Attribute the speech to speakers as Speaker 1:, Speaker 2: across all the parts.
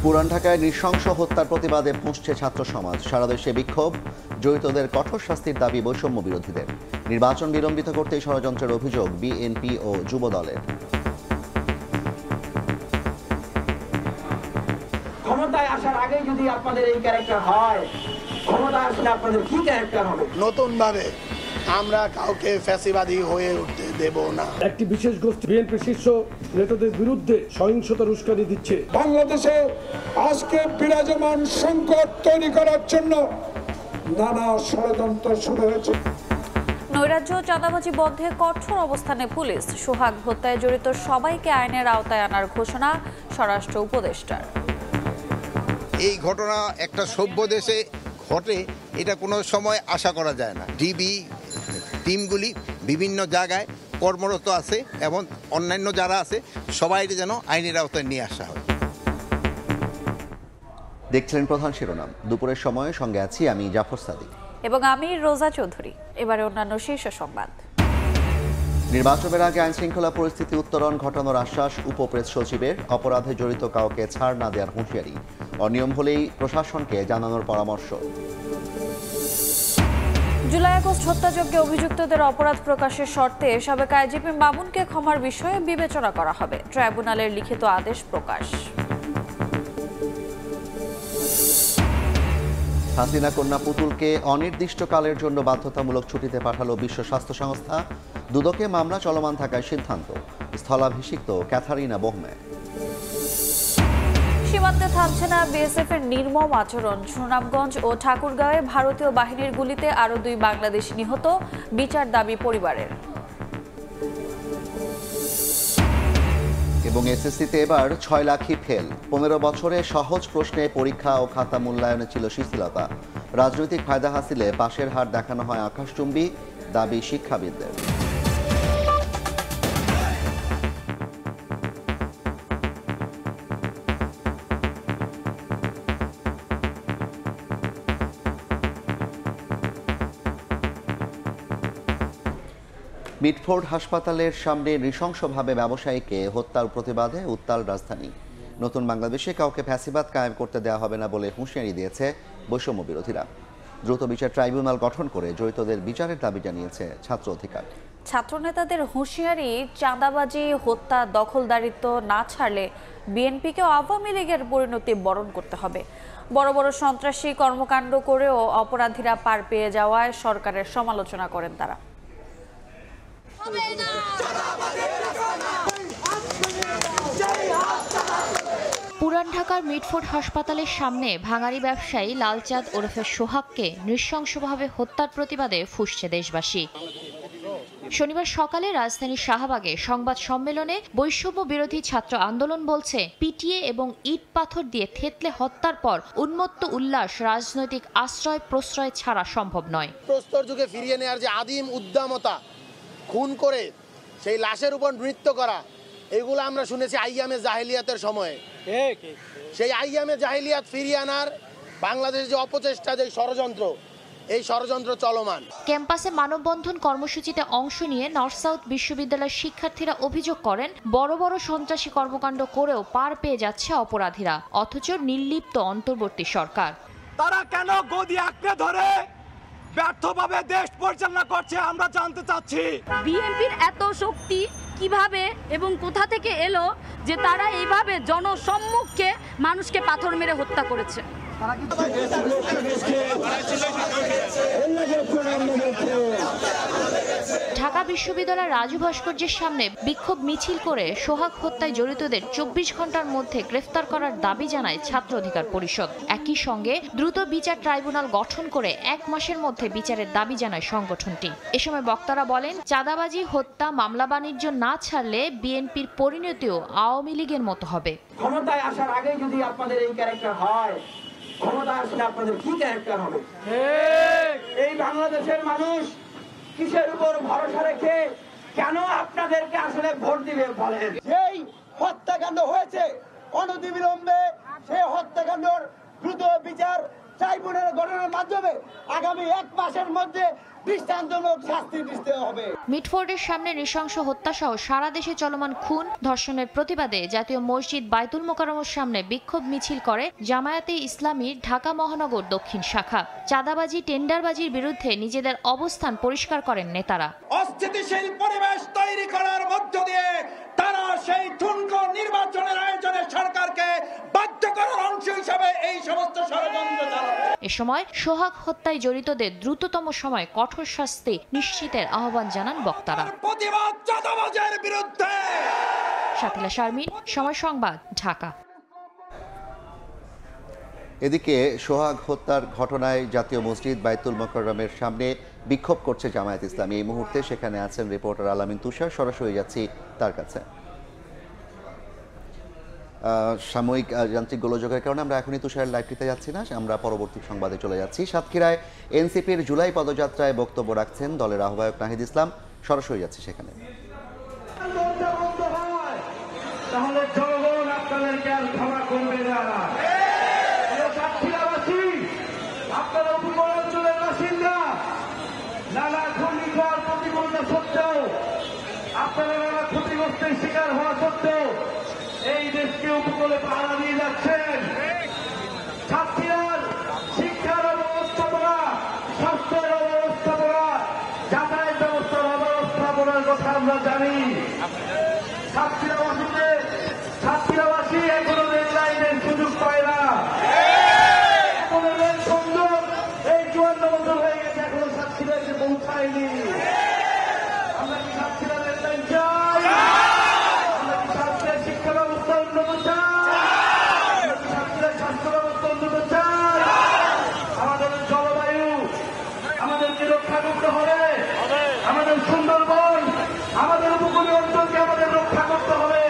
Speaker 1: পুরান ঢাকায় নৃশংস হত্যার প্রতিবাদে ফুঁসছে ছাত্র সমাজ। সারা দেশে বিক্ষোভ, জড়িতদের কঠোর শাস্তির দাবি বৈষম্য বিরোধীদের। নির্বাচন বিলম্বিত করতে ষড়যন্ত্রের অভিযোগ বিএনপি ও যুব দলের।
Speaker 2: ক্ষমতায় আসার আগে যদি আপনাদের এই ক্যারেক্টার হয়, ক্ষমতায় আসলে আপনাদের কি ক্যারেক্টার হবে?
Speaker 3: নতুন ভাবে আমরা কাউকে ফ্যাসিবাদী হয়ে উঠতে দেব না।
Speaker 4: একটি বিশেষ গোষ্ঠী বিএনপি শীর্ষ নেতাদের বিরুদ্ধে সহিংসতার উস্কানি দিচ্ছে।
Speaker 5: বাংলাদেশে আজকে বিরাজমান সংকট তৈরি করার জন্য নানা ষড়যন্ত্র শুরু হয়েছে।
Speaker 6: নৈরাজ্য চাঁদাবাজি বন্ধে কঠোর অবস্থানে পুলিশ। সোহাগ হত্যায় জড়িত সবাইকে আইনের আওতায় আনার ঘোষণা স্বরাষ্ট্র উপদেষ্টার।
Speaker 7: এই ঘটনা একটা সভ্য দেশে ঘটে এটা কোনো সময় আশা করা যায় না। ডিবি টিমগুলি বিভিন্ন জায়গায় কর্মরত আছে এবং অন্যান্য যারা আছে সবাই যেন আইনের আওতায় নিয়ে আসা হয়।
Speaker 1: দেখছিলেন প্রধান শিরোনাম। দুপুরের সময় সঙ্গে আছি আমি জাফর সাদিক
Speaker 6: এবং আমি রোজা চৌধুরী। এবারে অন্যান্য শীর্ষ সংবাদ।
Speaker 1: নির্বাচনের আগে আইনশৃঙ্খলা পরিস্থিতি উত্তরণ ঘটানোর আশ্বাস উপপ্রেস সচিবের। অপরাধে জড়িত কাউকে ছাড় না দেওয়ার হুঁশিয়ারি। অনিয়ম হলেই প্রশাসনকে জানানোর পরামর্শ।
Speaker 6: জুলাই আগস্ট হত্যাযজ্ঞে অভিযুক্তদের অপরাধ প্রকাশের শর্তে সাবেক আইজিপি মামুনকে ক্ষমার বিষয়ে বিবেচনা করা হবে। ট্রাইব্যুনালের লিখিত আদেশ প্রকাশ।
Speaker 1: হাসিনা কন্যা পুতুলকে অনির্দিষ্টকালের জন্য বাধ্যতামূলক ছুটিতে পাঠালো বিশ্ব স্বাস্থ্য সংস্থা। দুদকে মামলা চলমান থাকায় সিদ্ধান্ত। স্থলাভিষিক্ত ক্যাথারিনা বোহমে।
Speaker 6: সীমান্তে থামছে না বিএসএফ এর নির্মম আচরণ। সুনামগঞ্জ ও ঠাকুরগাঁওয়ে ভারতীয় বাহিনীর গুলিতে আরো 2 বাংলাদেশি নিহত। বিচার দাবি পরিবারের।
Speaker 1: এবং এসএসসিতে এবার 6 লাখই ফেল। 15 বছরে সহজ প্রশ্নে পরীক্ষা ও খাতা মূল্যায়নে ছিল শিথিলতা। রাজনৈতিক ফায়দা হাসিলে পাশের হার দেখানো হয় আকাশচুম্বী, দাবি শিক্ষাবিদদের। মিটফোর্ড হাসপাতালের সামনে নৃশংসভাবে ব্যবসায়ীকে হত্যার প্রতিবাদে উত্তাল রাজধানী। নতুন বাংলাদেশে কাউকে ফ্যাসিবাদ কায়েম করতে দেওয়া হবে না বলে হুঁশিয়ারি দিয়েছে বৈষম্য বিরোধীরা। দ্রুত বিচার ট্রাইব্যুনাল গঠন করে জড়িতদের বিচারের দাবি জানিয়েছে ছাত্র অধিকার।
Speaker 6: ছাত্রনেতাদের হুঁশিয়ারি, চাঁদাবাজি, হত্যা, দখলদারিত্ব না ছাড়লে বিএনপিকে আওয়ামী লীগের পরিণতি বরণ করতে হবে। বড় বড় সন্ত্রাসী কর্মকাণ্ড করেও অপরাধীরা পার পেয়ে যাওয়ায় সরকারের সমালোচনা করেন তারা।
Speaker 8: পুরান ঢাকার মিটফোর্ড হাসপাতালের সামনে ভাঙারি ব্যবসায়ী লালচাঁদ ওরফে সোহাগকে নৃশংসভাবে হত্যার প্রতিবাদে ফুঁসছে দেশবাসী। শনিবার সকালে রাজধানীর শাহবাগে সংবাদ সম্মেলনে বৈষম্য বিরোধী ছাত্র আন্দোলন বলছে, পিটিয়ে এবং ইট পাথর দিয়ে থেতলে হত্যার পর উন্মত্ত উল্লাস রাজনৈতিক আশ্রয় প্রশ্রয় ছাড়া সম্ভব নয়।
Speaker 3: প্রস্তর যুগে ফিরিয়ে নেওয়ার যে আদিম উদ্দামতা, খুন করে সেই লাশের উপর নৃত্য করা, এগুলো আমরা শুনেছি আইয়ামে জাহেলিয়াতের সময়ে। সেই আইয়ামে জাহেলিয়াত ফিরিয়ে আনার বাংলাদেশের যে অপচেষ্টা, যে ষড়যন্ত্র, এই ষড়যন্ত্র চলমান।
Speaker 8: ক্যাম্পাসে মানববন্ধন কর্মসূচিতে অংশ নিয়ে নর্থ সাউথ বিশ্ববিদ্যালয়ের শিক্ষার্থীরা অভিযোগ করেন, বড় বড় সন্ত্রাসী কর্মকাণ্ড করেও পার পেয়ে যাচ্ছে অপরাধীরা, অথচ নির্লিপ্ত অন্তর্বর্তী সরকার।
Speaker 2: তারা কেন গদি আঁকড়ে ধরে ব্যর্থভাবে দেশ পরিচালনা করছে আমরা জানতে চাচ্ছি।
Speaker 9: বিএনপির এত শক্তি কিভাবে এবং কোথা থেকে এলো যে তারা এইভাবে জনসম্মুখে মানুষকে পাথর মেরে হত্যা করেছে?
Speaker 8: ঢাকা বিশ্ববিদ্যালয়ের রাজু ভাস্কর্যের সামনে বিক্ষোভ মিছিল করে সোহাগ হত্যায় জড়িতদের 24 ঘন্টার মধ্যে গ্রেফতার করার দাবি জানায় ছাত্র অধিকার পরিষদ। একই সঙ্গে দ্রুত বিচার ট্রাইব্যুনাল গঠন করে 1 মাসের মধ্যে বিচারের দাবি জানায় সংগঠনটি। এ সময় বক্তারা বলেন, চাঁদাবাজি, হত্যা, মামলা বাণিজ্য না ছাড়লে বিএনপির পরিণতিও আওয়ামী লীগের মতো হবে।
Speaker 2: ক্ষমতায় আসার আগে যদি আপনাদের এই ক্যারেক্টার হয়, ক্ষমতায় আসলে আপনাদের কি ক্যারেক্টার হবে? এই বাংলাদেশের মানুষ কিসের উপর ভরসা রেখে কেন আপনাদেরকে আসলে ভোট দিবে বলেন? যেই হত্যাকাণ্ড হয়েছে অনতিবিলম্বে সেই হত্যাকাণ্ডের দ্রুত বিচার ট্রাইব্যুনাল গঠনের মাধ্যমে আগামী 1 মাসের মধ্যে দৃষ্টান্তমূলক শাস্তি দিতে হবে।
Speaker 8: মিটফোর্ডের সামনে নৃশংস হত্যাসহ সারা দেশে চলমান খুন ধর্ষণের প্রতিবাদে জাতীয় মসজিদ বায়তুল মোকাররমের সামনে বিক্ষোভ মিছিল করে জামায়াতে ইসলামীর ঢাকা মহানগর দক্ষিণ শাখা। চাঁদাবাজি টেন্ডারবাজির বিরুদ্ধে নিজেদের অবস্থান পরিষ্কার করেন নেতারা।
Speaker 2: অস্থিতিশীল পরিবেশ তৈরি করার মধ্য দিয়ে তারা সেই ঠুনকো নির্বাচনের আয়োজনে সরকারকে বাধ্য করার অংশ হিসেবে এই সমস্ত ষড়যন্ত্র চালাচ্ছে।
Speaker 8: এ সময় সোহাগ হত্যায় জড়িতদের দ্রুততম সময় কঠোর শাস্তি নিশ্চিতের আহ্বান জানান বক্তারা।
Speaker 2: প্রতিবাদ চাঁদাবাজের বিরুদ্ধে।
Speaker 8: শাকিলা শারমিন, সময় সংবাদ, ঢাকা।
Speaker 1: এদিকে সোহাগ হত্যার ঘটনায় জাতীয় মসজিদ বায়তুল মোকাররমের সামনে বিক্ষোভ করছে জামায়াত ইসলামী। এই মুহূর্তে সেখানে আছেন রিপোর্টার আলামিন তুষার, সরাসরি যাচ্ছি তার কাছে। সাময়িক যান্ত্রিক গোলযোগের কারণে আমরা এখনই তুষারের লাইভটিতে যাচ্ছি না, আমরা পরবর্তী সংবাদে চলে যাচ্ছি। সাতক্ষীরায় এনসিপির জুলাই পদযাত্রায় বক্তব্য রাখছেন দলের আহ্বায়ক নাহিদ ইসলাম, সরাসরি যাচ্ছি সেখানে।
Speaker 2: তাহলে জনগণ আপনাদেরকে আর ক্ষমা করবে না। সাতক্ষীরাবাসী, আপনারা উপকূলাঞ্চলের বাসিন্দা, নানা ঘূর্ণিঝড় প্রতিকূলতা সত্ত্বেও, আপনারা নানা ক্ষতিগ্রস্তের শিকার হওয়া সত্ত্বেও এই দেশকে উপকূলে পাহারা দিয়ে যাচ্ছেন। সাতক্ষীরার শিক্ষার অব্যবস্থাপনা, স্বাস্থ্যের অব্যবস্থাপনা, যাতায়াত ব্যবস্থার অব্যবস্থাপনার কথা আমরা জানি। সাতক্ষীরাবাসী এখনো রেল লাইনের সুযোগ পায় না। এখনো রেল সংযোগ এই 54 বছর হয়ে গেছে, এখনো সাতক্ষীরা এসে পৌঁছায়নি। আমরা কি সাতক্ষীরা রেল লাইন চাই? আমরা কি সাতক্ষীরার শিক্ষা ব্যবস্থা উন্নত চাই? আমরা কি সাতক্ষীরার স্বাস্থ্য ব্যবস্থা উন্নত চাই? আমাদের জলবায়ু আমাদেরকে রক্ষা করতে হবে। আমাদের সুন্দরবন, আমাদের উপকূলীয় অঞ্চলকে আমাদের রক্ষা করতে হবে।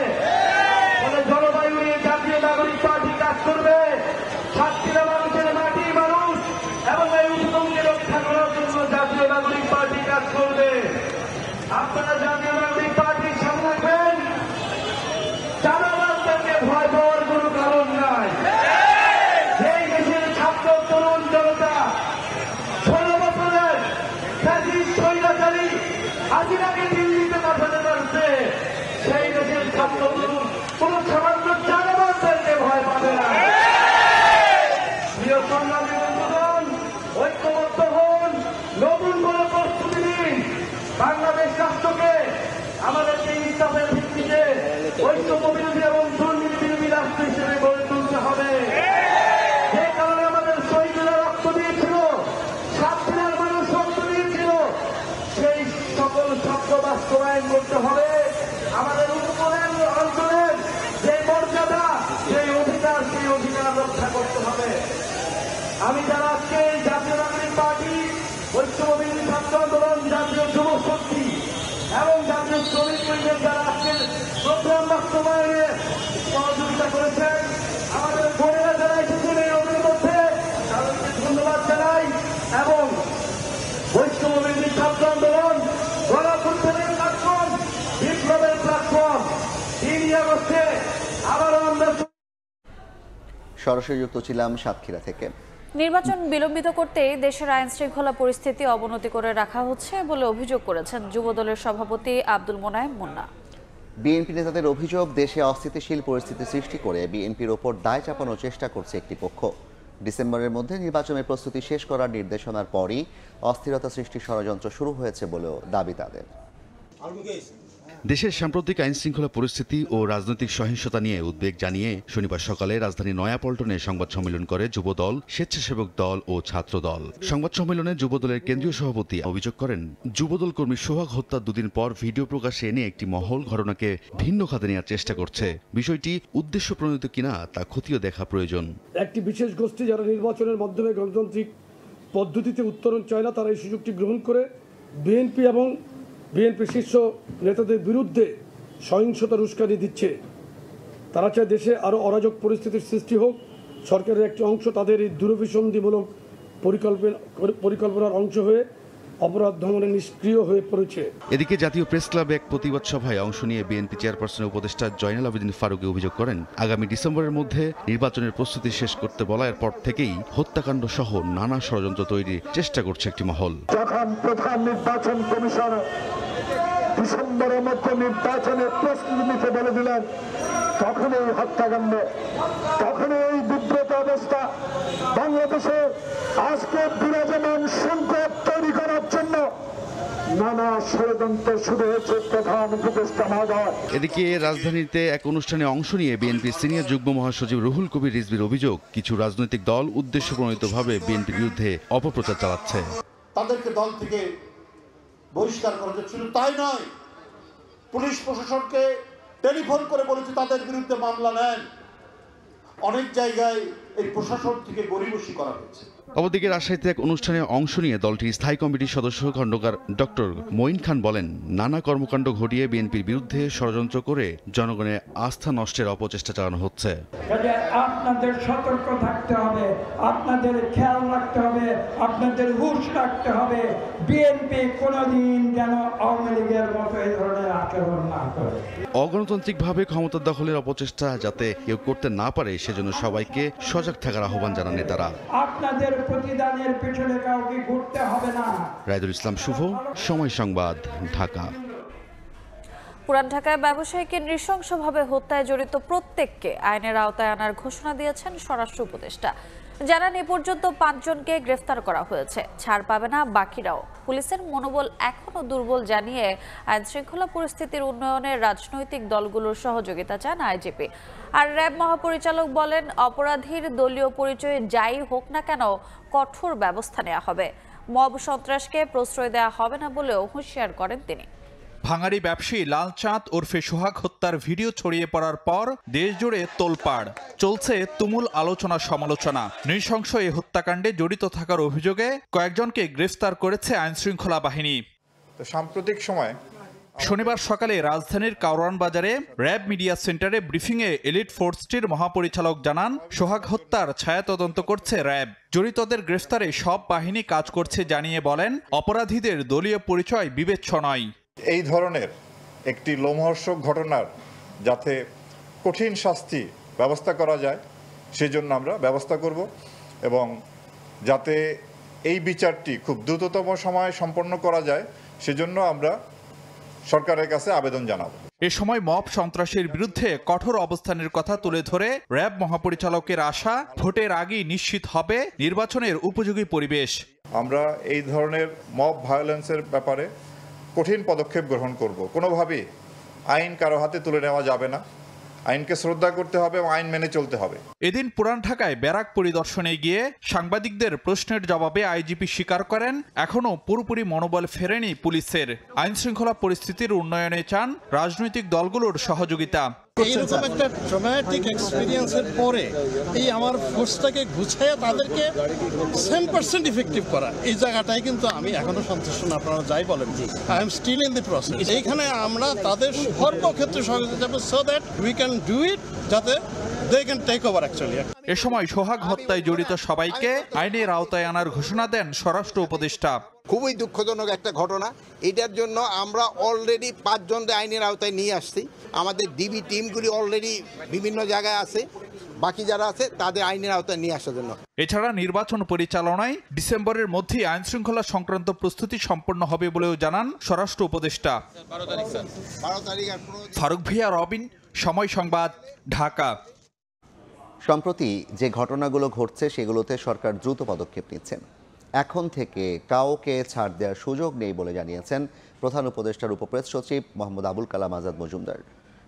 Speaker 2: জলবায়ু নিয়ে জাতীয় নাগরিক পার্টি কাজ করবে। সাতক্ষীরা মানুষের মাটি, মানুষ এবং এই উপকূলকে রক্ষা করার জন্য জাতীয় নাগরিক পার্টি কাজ করবে। আপনারা জাতীয় নাগরিক পার্টির সামনে রাখবেন, চাঁদাবাজদেরকে ভয় পাওয়ার কোনো কারণ নাই। এই দেশের ছাত্র তরুণ জনতা 16 বছরের স্বৈরাচারী হাসিনাকে দিল্লিতে পাঠাতে পারছে, সেই দেশের ছাত্র তরুণ কোন সামান্য চাঁদাবাজদেরকে ভয় পাবে না। প্রিয় সংগ্রামী বন্ধুগণ, ঐক্যবদ্ধ হন, নতুন করে প্রস্তুতি নিন। বাংলাদেশ রাষ্ট্রকে আমাদেরকে ইনসাফের ভিত্তিতে ঐক্য বিরোধী এবং দুর্নীতি বিরোধী রাষ্ট্র হিসেবে গড়ে তুলতে হবে। যে কারণে আমাদের শহীদরা রক্ত দিয়েছিল, সাতক্ষীরার মানুষ রক্ত দিয়েছিল, সেই সকল স্বপ্ন বাস্তবায়ন করতে হবে। আমাদের উপকূলের অঞ্চলের যে মর্যাদা, সেই অধিকার রক্ষা করতে হবে। আমি যারা আজকে জাতীয় নাগরিক পার্টি, ঐক্যবিরোধী ছাত্র আন্দোলন, জাতীয় যুব শক্তি এবং জাতীয় শ্রমিক লীগের যারা আজকের প্রোগ্রাম বাস্তবায়নে সহযোগিতা করেছেন, আমাদের বোনেরা যারা এসেছেন এই রোগের মধ্যে, তাদেরকে ধন্যবাদ জানাই। এবং ঐক্যবিরোধী ছাত্র আন্দোলন, গণঅভ্যুত্থানের প্ল্যাটফর্ম, বিপ্লবের প্ল্যাটফর্ম, 3 আগস্টে আবারও আমরা
Speaker 1: সরাসরি যুক্ত ছিলাম সাতক্ষীরা থেকে।
Speaker 6: নির্বাচন বিলম্বিত করতে দেশের আইন শৃঙ্খলা পরিস্থিতি অবনতি করে রাখা হচ্ছে বলে অভিযোগ করেছেন যুবদলের সভাপতি আব্দুল মোনায়েম মুন্না।
Speaker 1: বিএনপি নেতাদের অভিযোগ, দেশে অস্থিতিশীল পরিস্থিতি সৃষ্টি করে বিএনপির ওপর দায় চাপানোর চেষ্টা করছে একটি পক্ষ। ডিসেম্বরের মধ্যে নির্বাচনের প্রস্তুতি শেষ করার নির্দেশনার পরই অস্থিরতা সৃষ্টির ষড়যন্ত্র শুরু হয়েছে বলেও দাবি তাদের।
Speaker 10: দেশের সাম্প্রতিক আইনশৃঙ্খলা পরিস্থিতি ও রাজনৈতিক সহিংসতা নিয়ে উদ্বেগ জানিয়ে শনিবার সকালে রাজধানী নয়াপল্টনে সংবাদ সম্মেলন করে যুবদল, স্বেচ্ছাসেবক দল ও ছাত্র দল। সংবাদ সম্মেলনে যুবদলের কেন্দ্রীয় সভাপতি অভিযোগ করেন, যুবদল কর্মী সোহাগ হত্যার 2 দিন পর ভিডিও প্রকাশে এনে একটি মহল ঘটনাকে ভিন্ন খাতে নেওয়ার চেষ্টা করছে। বিষয়টি উদ্দেশ্য প্রণোদিত কিনা তা খতিয়ে দেখা প্রয়োজন।
Speaker 4: একটি বিশেষ গোষ্ঠী যারা নির্বাচনের মাধ্যমে গণতান্ত্রিক পদ্ধতিতে উত্তরণ চায় না, তারা এই সুযোগটি গ্রহণ করে বিএনপি এবং বিএনপির শীর্ষ নেতাদের বিরুদ্ধে সহিংসতার উস্কানি দিচ্ছে। তারা চায় দেশে আরও অরাজক পরিস্থিতির সৃষ্টি হোক। সরকারের একটি অংশ তাদের এই দূরভিসন্ধিমূলক পরিকল্পনার অংশ হয়ে অপরাধ দমনে নিষ্ক্রিয় হয়ে পড়েছে।
Speaker 10: এদিকে জাতীয় প্রেস ক্লাবে এক প্রতিবাদ সভায় অংশ নিয়ে বিএনপি চেয়ারপারসনের উপদেষ্টা জয়নাল আবেদীন ফারুকী অভিযোগ করেন, আগামী ডিসেম্বরের মধ্যে নির্বাচনের প্রস্তুতি শেষ করতে বলার পর থেকেই হত্যাকাণ্ড সহ নানা ষড়যন্ত্র তৈরির চেষ্টা করছে একটি মহল।
Speaker 5: যখন প্রধান নির্বাচন কমিশন ডিসেম্বরের মধ্যে নির্বাচনের প্রস্তুতি নিতে বলে দিলেন, তখন এই হত্যাকাণ্ড, তখন এই বিব্রত অবস্থা বাংলাদেশে আজকে বিরাজমান সংকট তৈরি করার জন্য নানা ষড়যন্ত্র শুরু হয়েছে প্রধান উপদেষ্টা মহোদয়।
Speaker 10: এদিকে রাজধানীতে এক অনুষ্ঠানে অংশ নিয়ে বিএনপির সিনিয়র যুগ্ম মহাসচিব রুহুল কবির রিজভির অভিযোগ, কিছু রাজনৈতিক দল উদ্দেশ্যপ্রণোদিতভাবে বিএনপির বিরুদ্ধে অপপ্রচার চালাচ্ছে।
Speaker 11: তাদেরকে দল থেকে বহিষ্কার করা যাচ্ছিল, তাই নয়, পুলিশ প্রশাসনকে টেলিফোন করে বলেছে তাদের বিরুদ্ধে মামলা নেন। অনেক জায়গায় এই প্রশাসন থেকে গরিবসী করা হয়েছে।
Speaker 10: অপরদিকে রাজশাহীতে এক অনুষ্ঠানে অংশ নিয়ে দলটির স্থায়ী কমিটির সদস্য খন্দকার ডক্টর মঈন খান বলেন, নানা কর্মকাণ্ড ঘটিয়ে বিএনপির বিরুদ্ধে ষড়যন্ত্র করে জনগণের আস্থা নষ্টের অপচেষ্টা চালানো হচ্ছে।
Speaker 2: আপনাদের সতর্ক থাকতে হবে, আপনাদের খেয়াল রাখতে হবে, আপনাদের হুঁশ রাখতে হবে, বিএনপি কোনোদিন যেন আওয়ামী লীগের মতো এই ধরনের আচরণ না করে।
Speaker 10: অগণতান্ত্রিকভাবে ক্ষমতা দখলের অপচেষ্টা যাতে কেউ করতে না পারে সেজন্য সবাইকে সজাগ থাকার আহ্বান জানান নেতারা।
Speaker 2: আপনাদের প্রতিদানের পেছনে কাউকে ঘুরতে হবে না।
Speaker 10: রায়দুল ইসলাম শুভ, সময় সংবাদ, ঢাকা।
Speaker 6: পুরান ঢাকায় ব্যবসায়ীকে নৃশংসভাবে হত্যায় জড়িত প্রত্যেককে আইনের আওতায় আনার ঘোষণা দিয়েছেন স্বরাষ্ট্র উপদেষ্টা। জানান এ পর্যন্ত 5 জনকে গ্রেফতার করা হয়েছে, ছাড় পাবে না বাকিরাও। পুলিশের মনোবল এখনো দুর্বল জানিয়ে আইন শৃঙ্খলা পরিস্থিতির উন্নয়নে রাজনৈতিক দলগুলোর সহযোগিতা চান আইজিপি। আর র্যাব মহাপরিচালক বলেন, অপরাধীর দলীয় পরিচয় যাই হোক না কেন কঠোর ব্যবস্থা নেওয়া হবে। মব সন্ত্রাসকে প্রশ্রয় দেওয়া হবে না বলেও হুঁশিয়ার করেন তিনি।
Speaker 12: ভাঙাড়ি ব্যবসায়ী লালচাঁদ ওরফে সোহাগ হত্যার ভিডিও ছড়িয়ে পড়ার পর দেশজুড়ে তোলপাড় চলছে, তুমুল আলোচনা সমালোচনা। নৃশংস এই হত্যাকাণ্ডে জড়িত থাকার অভিযোগে কয়েকজনকে গ্রেফতার করেছে আইনশৃঙ্খলা বাহিনী।
Speaker 13: সাম্প্রতিক সময়
Speaker 12: শনিবার সকালে রাজধানীর কারওয়ান বাজারে র্যাব মিডিয়া সেন্টারে ব্রিফিংয়ে এলিট ফোর্সটির মহাপরিচালক জানান, সোহাগ হত্যার ছায়া তদন্ত করছে র্যাব। জড়িতদের গ্রেফতারে সব বাহিনী কাজ করছে জানিয়ে বলেন, অপরাধীদের দলীয় পরিচয় বিবেচ্য নয়।
Speaker 13: এই ধরনের একটি লোমহর্ষক ঘটনার যাতে কঠিন শাস্তি ব্যবস্থা করা যায় সেজন্য আমরা ব্যবস্থা করব, এবং যাতে এই বিচারটি খুব দ্রুততম সময়ে সম্পন্ন করা যায় সেজন্য আমরা সরকারের কাছে আবেদন জানাব।
Speaker 12: এ সময় মব সন্ত্রাসের বিরুদ্ধে কঠোর অবস্থানের কথা তুলে ধরে র্যাব মহাপরিচালকের আশা, ভোটের আগেই নিশ্চিত হবে নির্বাচনের উপযোগী পরিবেশ।
Speaker 13: আমরা এই ধরনের মব ভায়োলেন্সের ব্যাপারে কঠিন পদক্ষেপ গ্রহণ করব। কোনোভাবেই আইন কারো হাতে তুলে নেওয়া যাবে না, আইনকে শ্রদ্ধা করতে হবে এবং আইন মেনে চলতে হবে।
Speaker 12: এদিন পুরান ঢাকায় ব্যারাক পরিদর্শনে গিয়ে সাংবাদিকদের প্রশ্নের জবাবে আইজিপি স্বীকার করেন, এখনো পুরোপুরি মনোবল ফেরেনি পুলিশের। আইন শৃঙ্খলা পরিস্থিতির উন্নয়নে চান রাজনৈতিক দলগুলোর সহযোগিতা।
Speaker 14: এইরকম একটা ট্রমাটিক এক্সপিরিয়েন্সের পরে এই আমার ফোর্সটাকে গুছিয়ে তাদেরকে 100% ইফেক্টিভ করা, এই জায়গাটাই কিন্তু আমি এখনো সন্তুষ্ট না। আপনারা যাই বলেন, I am still in the process. এইখানে আমরা তাদের সর্বক্ষেত্রে সহযোগিতা করব so that we can do it, যাতে they can take over actually.
Speaker 12: এ সময় সোহাগ হত্যায় জড়িত সবাইকে আইনের আওতায় আনার ঘোষণা দেন স্বরাষ্ট্র উপদেষ্টা।
Speaker 7: খুবই দুঃখজনক একটা ঘটনা। এটার জন্য আমরা অলরেডি 5 জনকে আইনের আওতায় নিয়ে আসছি। আমাদের ডিবি টিমগুলি অলরেডি বিভিন্ন জায়গায় আছে, বাকি যারা আছে তাদের আইনের আওতায় নিয়ে আসার জন্য।
Speaker 12: এছাড়া নির্বাচন পরিচালনায় ডিসেম্বরের মধ্যে আইন শৃঙ্খলা সংক্রান্ত প্রস্তুতি সম্পন্ন হবে বলেও জানান স্বরাষ্ট্র উপদেষ্টা।
Speaker 7: 12 তারিখ।
Speaker 12: ফারুক ভিয়া, রবিন, সময় সংবাদ, ঢাকা।
Speaker 1: সম্প্রতি যে ঘটনাগুলো ঘটছে সেগুলোতে সরকার দ্রুত পদক্ষেপ নিচ্ছেন। এখন থেকে কাউকে ছাড় দেওয়ার সুযোগ নেই বলে জানিয়েছেন প্রধান উপদেষ্টার উপপ্রেস সচিব মোহাম্মদ আবুল কালাম আজাদ মজুমদার।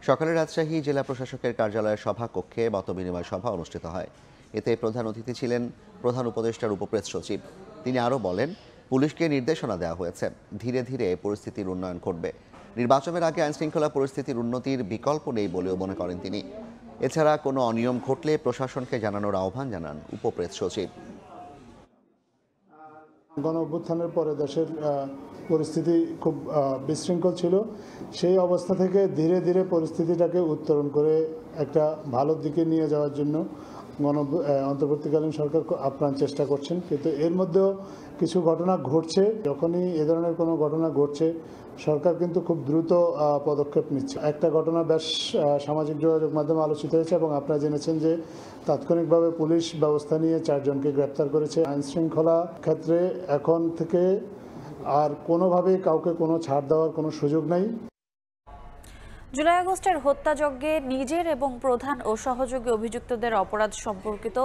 Speaker 1: সকালে রাজশাহী জেলা প্রশাসকের কার্যালয়ের সভাকক্ষে মতবিনিময় সভা অনুষ্ঠিত হয়। এতে প্রধান অতিথি ছিলেন প্রধান উপদেষ্টার উপপ্রেস সচিব। তিনি আরও বলেন, পুলিশকে নির্দেশনা দেওয়া হয়েছে, ধীরে ধীরে পরিস্থিতির উন্নয়ন ঘটবে। নির্বাচনের আগে আইনশৃঙ্খলা পরিস্থিতির উন্নতির বিকল্প নেই বলেও মনে করেন তিনি। এছাড়া কোনো অনিয়ম ঘটলে প্রশাসনকে জানানোর আহ্বান জানান উপপ্রেস সচিব।
Speaker 15: গণ অভ্যুত্থানের পরে দেশের পরিস্থিতি খুব বিশৃঙ্খল ছিল। সেই অবস্থা থেকে ধীরে ধীরে পরিস্থিতিটাকে উত্তরণ করে একটা ভালো দিকে নিয়ে যাওয়ার জন্য অন্তর্বর্তীকালীন সরকার আপ্রাণ চেষ্টা করছেন, কিন্তু এর মধ্যেও কিছু ঘটনা ঘটছে। যখনই এ ধরনের কোনো ঘটনা ঘটছে সরকার কিন্তু খুব দ্রুত পদক্ষেপ নিচ্ছে। একটা ঘটনা বেশ সামাজিক যোগাযোগ মাধ্যমে আলোচিত হয়েছে এবং আপনারা জেনেছেন যে তাৎক্ষণিকভাবে পুলিশ ব্যবস্থা নিয়ে 4 জনকে গ্রেপ্তার করেছে। আইন শৃঙ্খলা ক্ষেত্রে এখন থেকে আর কোনোভাবেই কাউকে কোনো ছাড় দেওয়ার কোনো সুযোগ নেই।
Speaker 6: জুলাই আগস্টের হত্যাযজ্ঞে নিজের এবং প্রধান ও সহযোগী অভিযুক্তদের অপরাধ সম্পর্কিত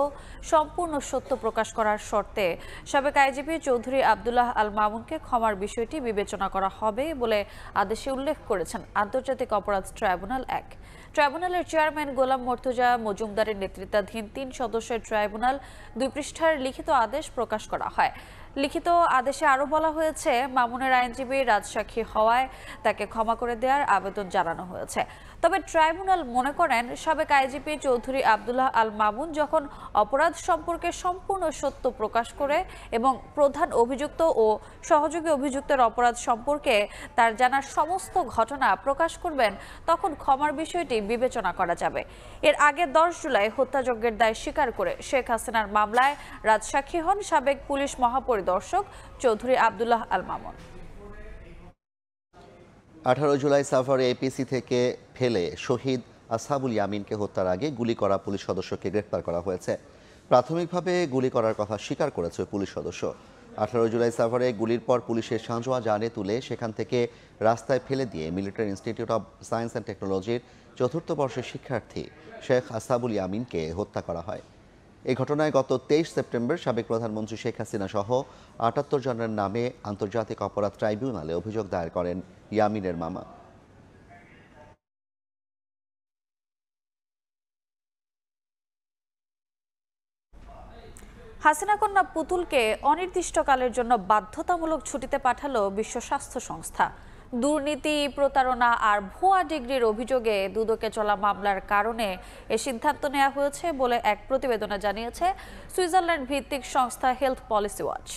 Speaker 6: সম্পূর্ণ সত্য প্রকাশ করার শর্তে সাবেক আইজিপি চৌধুরী আব্দুল্লাহ আল মামুনকে ক্ষমার বিষয়টি বিবেচনা করা হবে বলে আদেশে উল্লেখ করেছেন আন্তর্জাতিক অপরাধ ট্রাইব্যুনাল 1। ট্রাইব্যুনালের চেয়ারম্যান গোলাম মর্তুজা মজুমদারের নেতৃত্বাধীন 3 সদস্যের ট্রাইব্যুনাল 2 পৃষ্ঠার লিখিত আদেশ প্রকাশ করা হয়। লিখিত আদেশে আরও বলা হয়েছে, মামুনের আইনজীবী রাজসাক্ষী হওয়ায় তাকে ক্ষমা করে দেওয়ার আবেদন জানানো হয়েছে। তবে ট্রাইব্যুনাল মনে করেন সাবেক আইজিপি চৌধুরী আব্দুল্লাহ আল মামুন যখন অপরাধ সম্পর্কে সম্পূর্ণ সত্য প্রকাশ করে এবং প্রধান অভিযুক্ত ও সহযোগী অভিযুক্তের অপরাধ সম্পর্কে তার জানার সমস্ত ঘটনা প্রকাশ করবেন, তখন ক্ষমার বিষয়টি বিবেচনা করা যাবে। এর আগে 10 জুলাই হত্যাযজ্ঞের দায় স্বীকার করে শেখ হাসিনার মামলায় রাজসাক্ষী হন সাবেক পুলিশ মহাপরিদর্শক চৌধুরী আব্দুল্লাহ আল মামুন।
Speaker 1: 18 জুলাই সাভারে এপিসি থেকে ফেলে শহীদ আসহাবুল ইয়ামিনকে হত্যার আগে গুলি করা পুলিশ সদস্যকে গ্রেপ্তার করা হয়েছে। প্রাথমিকভাবে গুলি করার কথা স্বীকার করেছে পুলিশ সদস্য। 18 জুলাই সাভারে গুলির পর পুলিশের সাঁজোয়া জানে তুলে সেখান থেকে রাস্তায় ফেলে দিয়ে military institute of science and টেকনোলজির 4th বর্ষের শিক্ষার্থী শেখ আসহাবুল ইয়ামিনকে হত্যা করা হয়। এই ঘটনায় গত 23 সেপ্টেম্বর সাবেক প্রধানমন্ত্রী শেখ হাসিনা সহ 78 জনের নামে আন্তর্জাতিক অপরাধ ট্রাইব্যুনালে অভিযোগ দায়ের করেন ইয়ামিনের মামা।
Speaker 6: হাসিনা কন্যা পুতুলকে অনির্দিষ্টকালের জন্য বাধ্যতামূলক ছুটিতে পাঠালো বিশ্ব স্বাস্থ্য সংস্থা। দুর্নীতি, প্রতারণা আর ভুয়া ডিগ্রির অভিযোগে দুদকে চলা মামলার কারণে এ সিদ্ধান্ত নেওয়া হয়েছে বলে এক প্রতিবেদনে জানিয়েছে সুইজারল্যান্ড ভিত্তিক সংস্থা হেলথ পলিসি ওয়াচ।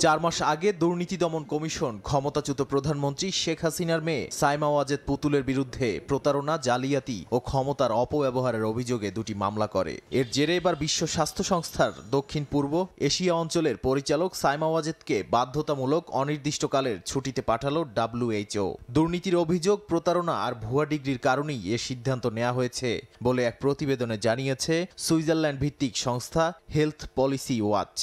Speaker 16: 4 মাস আগে দুর্নীতি দমন কমিশন ক্ষমতাচ্যুত প্রধানমন্ত্রী শেখ হাসিনার মেয়ে সাইমা ওয়াজেদ পুতুলের বিরুদ্ধে প্রতারণা, জালিয়াতি ও ক্ষমতার অপব্যবহারের অভিযোগে 2টি মামলা করে। এর জেরে এবার বিশ্ব স্বাস্থ্য সংস্থার দক্ষিণ পূর্ব এশিয়া অঞ্চলের পরিচালক সাইমা ওয়াজেদকে বাধ্যতামূলক অনির্দিষ্টকালের ছুটিতে পাঠালো WHO। দুর্নীতির অভিযোগ, প্রতারণা আর ভুয়া ডিগ্রির কারণেই এ সিদ্ধান্ত নেওয়া হয়েছে বলে এক প্রতিবেদনে জানিয়েছে সুইজারল্যান্ড ভিত্তিক সংস্থা হেলথ পলিসি ওয়াচ।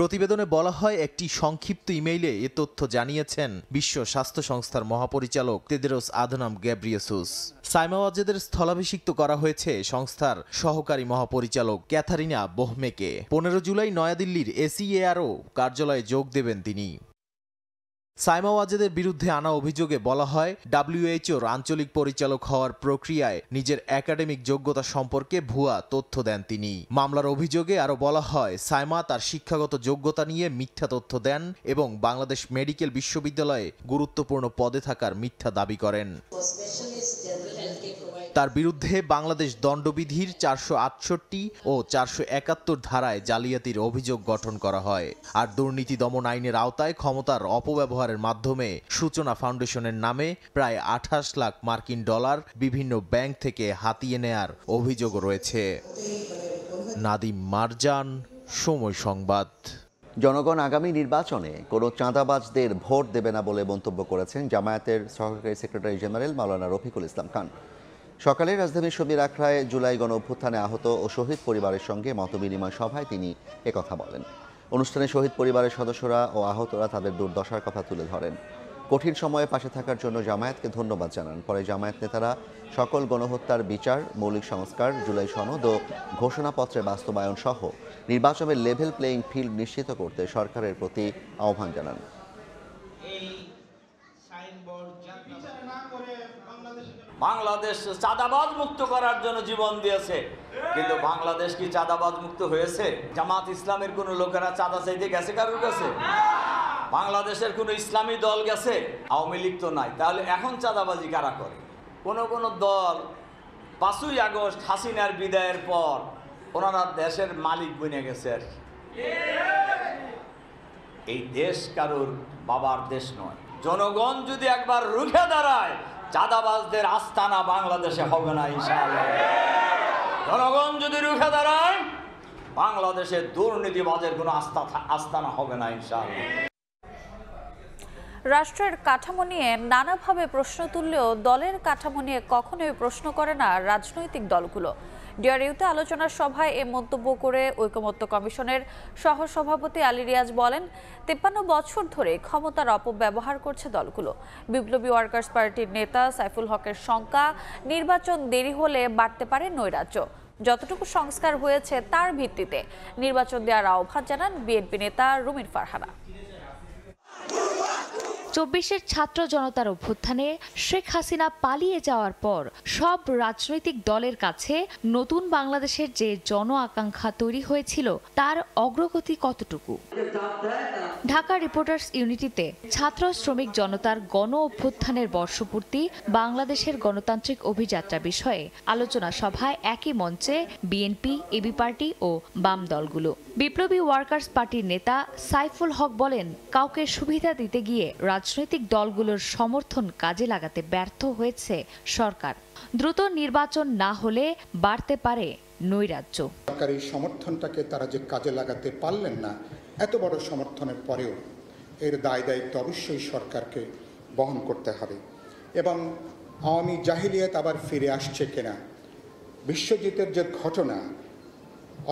Speaker 16: প্রতিবেদনে বলা হয়, একটি সংক্ষিপ্ত ইমেইলে এ তথ্য জানিয়েছেন বিশ্ব স্বাস্থ্য সংস্থার মহাপরিচালক তেদ্রোস আধনাম গ্যাব্রিয়েসুস। সাইমা ওয়াজেদের স্থলাভিষিক্ত করা হয়েছে সংস্থার সহকারী মহাপরিচালক ক্যাথারিনা বোহমেকে। 15 জুলাই নয়াদিল্লির ACARO কার্যালয়ে যোগ দেবেন তিনি। সাইমা ওয়াজেদের বিরুদ্ধে আনা অভিযোগে বলা হয়, WHOর আঞ্চলিক পরিচালক হওয়ার প্রক্রিয়ায় নিজের একাডেমিক যোগ্যতা সম্পর্কে ভুয়া তথ্য দেন তিনি। মামলার অভিযোগে আরও বলা হয়, সাইমা তার শিক্ষাগত যোগ্যতা নিয়ে মিথ্যা তথ্য দেন এবং বাংলাদেশ মেডিকেল বিশ্ববিদ্যালয়ে গুরুত্বপূর্ণ পদে থাকার মিথ্যা দাবি করেন। তার বিরুদ্ধে বাংলাদেশ দণ্ডবিধির 468 ও 471 ধারায় জালিয়াতির অভিযোগ গঠন করা হয়। আর দুর্নীতি দমন আইনের আওতায় ক্ষমতার অপব্যবহারের মাধ্যমে সূচনা ফাউন্ডেশনের নামে প্রায় 28 লাখ মার্কিন ডলার বিভিন্ন ব্যাংক থেকে হাতিয়ে নেয়ার অভিযোগও রয়েছে। নাদিম মারজান, সময় সংবাদ।
Speaker 1: জনগণ আগামী নির্বাচনে কোনো চাঁদাবাজদের ভোট দেবে না বলে মন্তব্য করেছেন জামায়াতের সহকারী সেক্রেটারি জেনারেল মাওলানা রফিকুল ইসলাম খান। সকালে রাজধানীর সমীর আখড়ায় জুলাই গণ অভ্যুত্থানে আহত ও শহীদ পরিবারের সঙ্গে মতবিনিময় সভায় তিনি একথা বলেন। অনুষ্ঠানে শহীদ পরিবারের সদস্যরা ও আহতরা তাদের দুর্দশার কথা তুলে ধরেন। কঠিন সময়ে পাশে থাকার জন্য জামায়াতকে ধন্যবাদ জানান। পরে জামায়াত নেতারা সকল গণহত্যার বিচার, মৌলিক সংস্কার, জুলাই সনদ ও ঘোষণাপত্রের বাস্তবায়ন সহ নির্বাচনের লেভেল প্লেয়িং ফিল্ড নিশ্চিত করতে সরকারের প্রতি আহ্বান জানান।
Speaker 17: বাংলাদেশ চাঁদাবাজ মুক্ত করার জন্য জীবন দিয়েছে, কিন্তু বাংলাদেশ কি চাঁদাবাজ মুক্ত হয়েছে? জামাত ইসলামের কোন লোকেরা চাঁদা চাইতে গেছে কারোর কাছে? বাংলাদেশের কোন ইসলামী দল গেছে? আওয়ামী লীগ তো নাই। তাহলে এখন চাঁদাবাজি কারা করে? কোন দল 5ই আগস্ট হাসিনার বিদায়ের পর ওনারা দেশের মালিক বনে গেছে আর কি। এই দেশ কারোর বাবার দেশ নয়। জনগণ যদি একবার রুখে দাঁড়ায় চাঁদাবাজদের আস্তানা বাংলাদেশে হবে না ইনশাআল্লাহ। জনগণ যদি রুখে দাঁড়ায়, বাংলাদেশে দুর্নীতিবাজের কোনো আস্তানা হবে না ইনশাআল্লাহ।
Speaker 6: রাষ্ট্রের কাঠামো নিয়ে নানাভাবে প্রশ্ন তুললেও দলের কাঠামো নিয়ে কখনোই প্রশ্ন করে না রাজনৈতিক দলগুলো। ডিআরইউতে আলোচনা সভায় এ মন্তব্য করে ঐকমত্য কমিশনের সহসভাপতি আলী রিয়াজ বলেন, 53 বছর ধরে ক্ষমতার অপব্যবহার করছে দলগুলো। বিপ্লবী ওয়ার্কার্স পার্টির নেতা সাইফুল হকের শঙ্কা, নির্বাচন দেরি হলে বাড়তে পারে নৈরাজ্য। যতটুকু সংস্কার হয়েছে তার ভিত্তিতে নির্বাচন দেওয়ার আহ্বান জানান বিএনপি নেতা রুমিন ফারহানা।
Speaker 8: 24-এর ছাত্র জনতার অভ্যুত্থানে শেখ হাসিনা পালিয়ে যাওয়ার পর সব রাজনৈতিক দলের কাছে নতুন বাংলাদেশের যে জন আকাঙ্ক্ষা তৈরি হয়েছিল তার অগ্রগতি কতটুকু? ঢাকা রিপোর্টার্স ইউনিটিতে ছাত্র শ্রমিক জনতার গণ অভ্যুত্থানের বর্ষপূর্তি বাংলাদেশের গণতান্ত্রিক অভিযাত্রা বিষয়ে আলোচনা সভায় একই মঞ্চে বিএনপি, এবি পার্টি ও বাম দলগুলো। বিপ্লবী ওয়ার্কার্স পার্টির নেতা সাইফুল হক বলেন, কাউকে সুবিধা দিতে গিয়ে রাজনৈতিক দলগুলোর সমর্থন কাজে লাগাতে ব্যর্থ হয়েছে সরকার। দ্রুত নির্বাচন না হলে বাড়তে পারে নৈরাজ্য।
Speaker 18: সরকারি সমর্থনটাকে তারা যে কাজে লাগাতে পারলেন না, এত বড় সমর্থনের পরেও এর দায় দায়িত্ব অবশ্যই সরকারকে বহন করতে হবে। এবং আওয়ামী জাহিলিয়াত আবার ফিরে আসছে কিনা, বিশ্বজিতের যে ঘটনা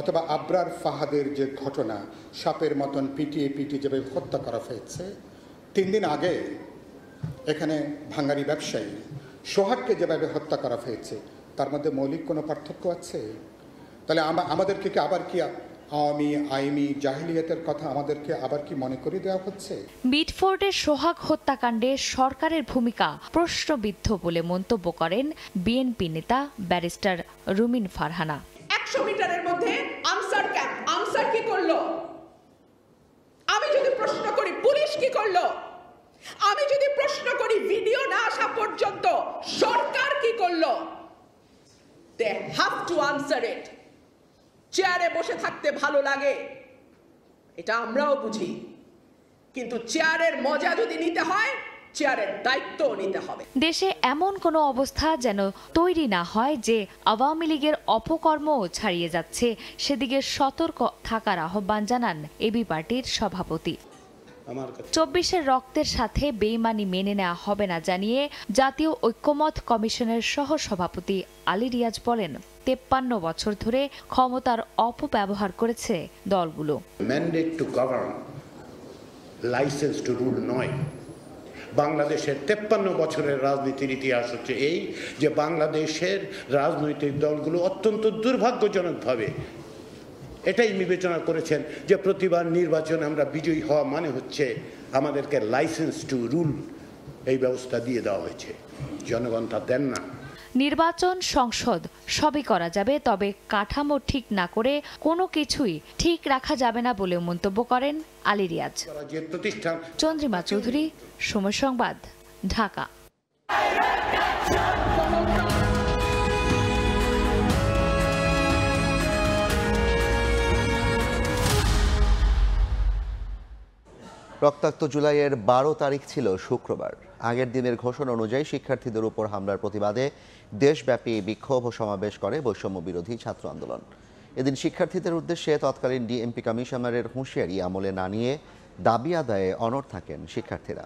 Speaker 18: অথবা আবরার ফাহাদের যে ঘটনা, সাপের মতন পিটিয়ে যেভাবে হত্যা করা হয়েছে, 3 দিন আগে এখানে ভাঙারি ব্যবসায়ী সোহাগকে যেভাবে হত্যা করা হয়েছে, তার মধ্যে মৌলিক কোনো পার্থক্য আছে? তাহলে আমাদেরকে কি আবার কি আওয়ামী আইমি জাহিলিয়াতের কথা আমাদেরকে আবার কি মনে করে দেওয়া হচ্ছে?
Speaker 8: মিটফোর্ডের সোহাগ হত্যাকাণ্ডে সরকারের ভূমিকা প্রশ্নবিদ্ধ বলে মন্তব্য করেন বিএনপি নেতা ব্যারিস্টার রুমিন ফারহানা।
Speaker 19: 100 মিটারের মধ্যে আনসার ক্যাম্প, আনসার কি করলো? আমি যদি প্রশ্ন করি পুলিশ কি করলো? আমি যদি প্রশ্ন করি ভিডিও না আসা পর্যন্ত সরকার কি করলো? They have to answer it. চেয়ারে বসে থাকতে ভালো লাগে, এটা আমরাও বুঝি, কিন্তু চেয়ারের মজা যদি নিতে হয়, চেয়ারের দায়িত্ব নিতে হবে।
Speaker 8: দেশে এমন কোনো অবস্থা যেন তৈরি না হয় যে আওয়ামী লীগের অপকর্ম ছাড়িয়ে যাচ্ছে, সেদিকে সতর্ক থাকার আহ্বান জানান এবি পার্টির সভাপতি। 24-এর রক্তের সাথে বেইমানি মেনে নেওয়া হবে না জানিয়ে জাতীয় ঐক্যমত কমিশনের সহসভাপতি আলী রিয়াজ বলেন, 53 বছর ধরে ক্ষমতার অপব্যবহার করেছে দলগুলো।
Speaker 20: Mandate to govern, licence to rule নয়। বাংলাদেশের 53 বছরের রাজনীতির ইতিহাস হচ্ছে এই যে বাংলাদেশের রাজনৈতিক দলগুলো অত্যন্ত দুর্ভাগ্যজনকভাবে এটাই বিবেচনা করেছেন যে প্রতিবার নির্বাচনে আমরা বিজয়ী হওয়া মানে হচ্ছে আমাদেরকে লাইসেন্স টু রুল, এই ব্যবস্থা দিয়ে দেওয়া হয়েছে। জনগণ তা দেন না।
Speaker 8: নির্বাচন, সংসদ সবই করা যাবে, তবে কাঠামো ঠিক না করে কোনো কিছুই ঠিক রাখা যাবে না বলে মন্তব্য করেন আলী রিয়াজ। চন্দ্রিমা চৌধুরী, সময় সংবাদ, ঢাকা।
Speaker 1: রক্তাক্ত জুলাইয়ের 12 তারিখ ছিল শুক্রবার। আগের দিনের ঘোষণা অনুযায়ী শিক্ষার্থীদের উপর হামলার প্রতিবাদে দেশব্যাপী বিক্ষোভ ও সমাবেশ করে বৈষম্য বিরোধী ছাত্র আন্দোলন। এদিন শিক্ষার্থীদের উদ্দেশ্যে তৎকালীন ডিএমপি কমিশনারের হুঁশিয়ারি আমলে না নিয়ে দাবি আদায়ে অনড় থাকেন শিক্ষার্থীরা।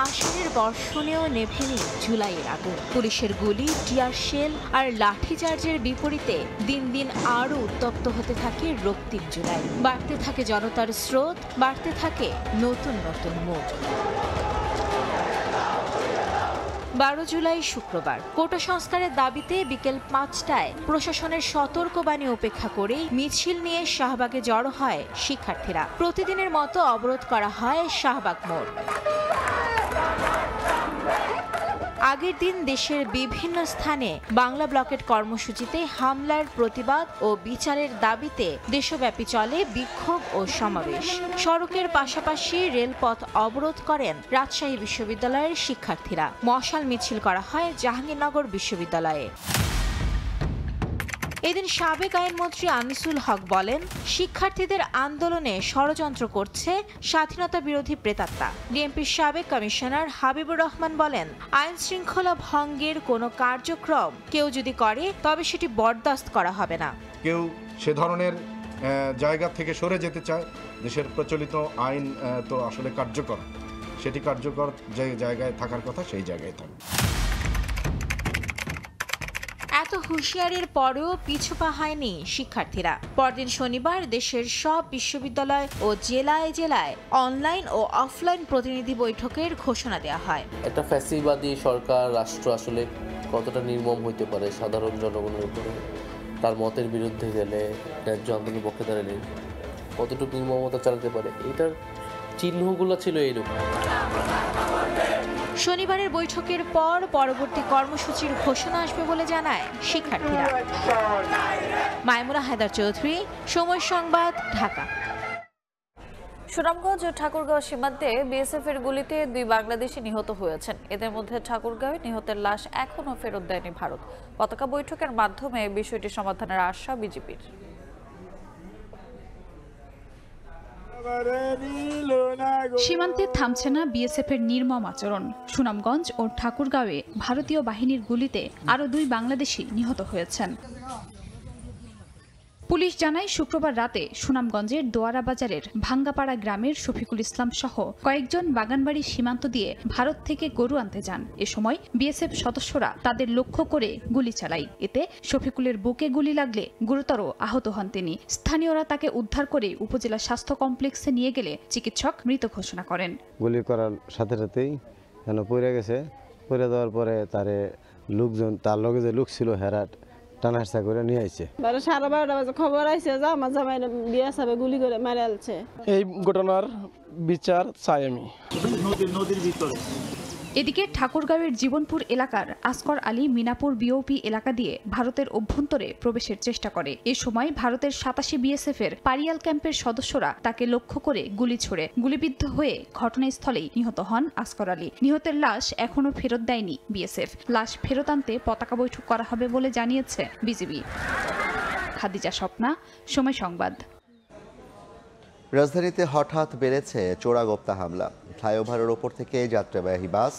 Speaker 21: আষাঢ়ের বর্ষণেও নেভেনি জুলাইয়ের আগুন। পুলিশের গুলি, টিয়ার শেল আর লাঠিচার্জের বিপরীতে দিন দিন আরও উত্তপ্ত হতে থাকে রক্তিম জুলাই। বাড়তে থাকে জনতার স্রোত, বাড়তে থাকে নতুন নতুন মুখ। 12 জুলাই শুক্রবার কোটা সংস্কারের দাবিতে বিকেল 5টায় প্রশাসনের সতর্কবাণী উপেক্ষা করেই মিছিল নিয়ে শাহবাগে জড়ো হয় শিক্ষার্থীরা। প্রতিদিনের মতো অবরোধ করা হয় শাহবাগ মোড়। আগের দিন দেশের বিভিন্ন স্থানে বাংলা ব্লকেট কর্মসূচিতে হামলার প্রতিবাদ ও বিচারের দাবিতে দেশব্যাপী চলে বিক্ষোভ ও সমাবেশ। সড়কের পাশাপাশি রেলপথ অবরোধ করেন রাজশাহী বিশ্ববিদ্যালয়ের শিক্ষার্থীরা। মশাল মিছিল করা হয় জাহাঙ্গীরনগর বিশ্ববিদ্যালয়ে। এদিন সাবেক আইনমন্ত্রী আনিসুল হক বলেন, শিক্ষার্থীদের আন্দোলনে ষড়যন্ত্র করছে স্বাধীনতা বিরোধী প্রেতাত্মা। ডিএমপির সাবেক কমিশনার হাবিবুর রহমান বলেন, আইন শৃঙ্খলা ভঙ্গের কোনো কার্যক্রম কেউ যদি করে তবে সেটি বরদাস্ত করা হবে না।
Speaker 3: কেউ সে ধরনের জায়গা থেকে সরে যেতে চায়, দেশের প্রচলিত আইন তো আসলে কার্যকর, সেটি কার্যকর যে জায়গায় থাকার কথা সেই জায়গায় থাকবে।
Speaker 21: এত হুঁশিয়ারির পরেও পিছুপা হয়নি শিক্ষার্থীরা। পরদিন শনিবার দেশের সব বিশ্ববিদ্যালয় ও জেলায় জেলায় অনলাইন ও অফলাইন প্রতিনিধি বৈঠকের ঘোষণা দেওয়া হয়।
Speaker 22: একটা ফ্যাসিবাদী সরকার রাষ্ট্র আসলে কতটা নির্মম হইতে পারে সাধারণ জনগণের উপরে, তার মতের বিরুদ্ধে গেলে, ন্যায্য আন্দোলনের পক্ষে দাঁড়ালে কতটুকু নির্মমতা চালাতে পারে, এটার চিহ্নগুলো ছিল এইরকম।
Speaker 21: শনিবারের বৈঠকের পর পরবর্তী কর্মসূচির ঘোষণা আসবে বলে জানায় শিক্ষার্থীরা। মাইমুনা হায়দার চৌধুরী, সময় সংবাদ, ঢাকা।
Speaker 6: সুনামগঞ্জ ও ঠাকুরগাঁও সীমান্তে বিএসএফ এর গুলিতে 2 বাংলাদেশি নিহত হয়েছেন। এদের মধ্যে ঠাকুরগাঁওয়ে নিহতের লাশ এখনও ফেরত দেয়নি ভারত। পতাকা বৈঠকের মাধ্যমে বিষয়টি সমাধানের আশা বিজেপির।
Speaker 23: সীমান্তে থামছে না বিএসএফ এর নির্মম আচরণ। সুনামগঞ্জ ও ঠাকুরগাঁওয়ে ভারতীয় বাহিনীর গুলিতে আরও 2 বাংলাদেশি নিহত হয়েছেন। পুলিশ জানায়, শুক্রবার রাতে সুনামগঞ্জের দোয়ারা বাজারের ভাঙ্গাপাড়া গ্রামের শফিকুল ইসলাম সহ কয়েকজন বাগানবাড়ি সীমান্ত দিয়ে ভারত থেকে গরু আনতে যান। এ সময় বিএসএফ সদস্যরা তাদের লক্ষ্য করে গুলি চালায়। এতে শফিকুলের বুকে গুলি লাগলে গুরুতর আহত হন তিনি। স্থানীয়রা তাকে উদ্ধার করে উপজেলা স্বাস্থ্য কমপ্লেক্সে নিয়ে গেলে চিকিৎসক মৃত ঘোষণা করেন।
Speaker 24: গুলি করার সাথে সাথেই যেন পড়ে গেছে। পড়ে দেওয়ার পরে তারে লোকজন, তার লগে যে লোক ছিল হেরাট টানাহাসা করে নিয়ে আইছে।
Speaker 25: 12:30 বাজে খবর আইছে যে আমার জামাই বিএসএফে গুলি করে মেরে আলছে।
Speaker 26: এই ঘটনার বিচার চাই আমি।
Speaker 25: নদীর ভিতরে।
Speaker 23: এদিকে ঠাকুরগাঁওয়ের জীবনপুর এলাকার আসকর আলী মিনাপুর বিওপি এলাকা দিয়ে ভারতের অভ্যন্তরে প্রবেশের চেষ্টা করে। এ সময় ভারতের 87 বিএসএফ এর পারিয়াল ক্যাম্পের সদস্যরা তাকে লক্ষ্য করে গুলি ছোড়ে। গুলিবিদ্ধ হয়ে ঘটনাস্থলেই নিহত হন আসকর আলী। নিহতের লাশ এখনও ফেরত দেয়নি বিএসএফ। লাশ ফেরত আনতে পতাকা বৈঠক করা হবে বলে জানিয়েছে বিজিবি। খাদিজা স্বপ্না, সময় সংবাদ।
Speaker 1: রাজধানীতে হঠাৎ বেড়েছে চোরাগোপ্তা হামলা। ফ্লাইওভারের ওপর থেকে যাত্রীবাহী বাস,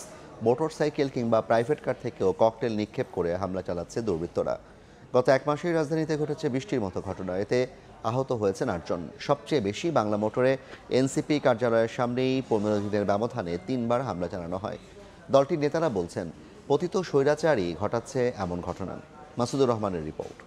Speaker 1: মোটরসাইকেল কিংবা প্রাইভেট কার থেকেও ককটেল নিক্ষেপ করে হামলা চালাচ্ছে দুর্বৃত্তরা। গত 1 মাসেই রাজধানীতে ঘটেছে 20টির মতো ঘটনা। এতে আহত হয়েছেন 8 জন। সবচেয়ে বেশি বাংলা মোটরে এনসিপি কার্যালয়ের সামনেই 15 দিনের ব্যবধানে 3বার হামলা চালানো হয়। দলটির নেতারা বলছেন, পতিত স্বৈরাচারই ঘটাচ্ছে এমন ঘটনা। মাসুদুর রহমানের রিপোর্ট।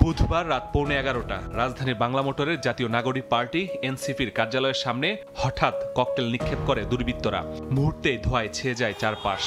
Speaker 27: বুধবার রাত 11:15 রাজধানীর বাংলা মোটরের জাতীয় নাগরিক পার্টি এনসিপির কার্যালয়ের সামনে হঠাৎ ককটেল নিক্ষেপ করে দুর্বৃত্তরা। মুহূর্তেই ধোঁয়ায় ছেয়ে যায় চারপাশ।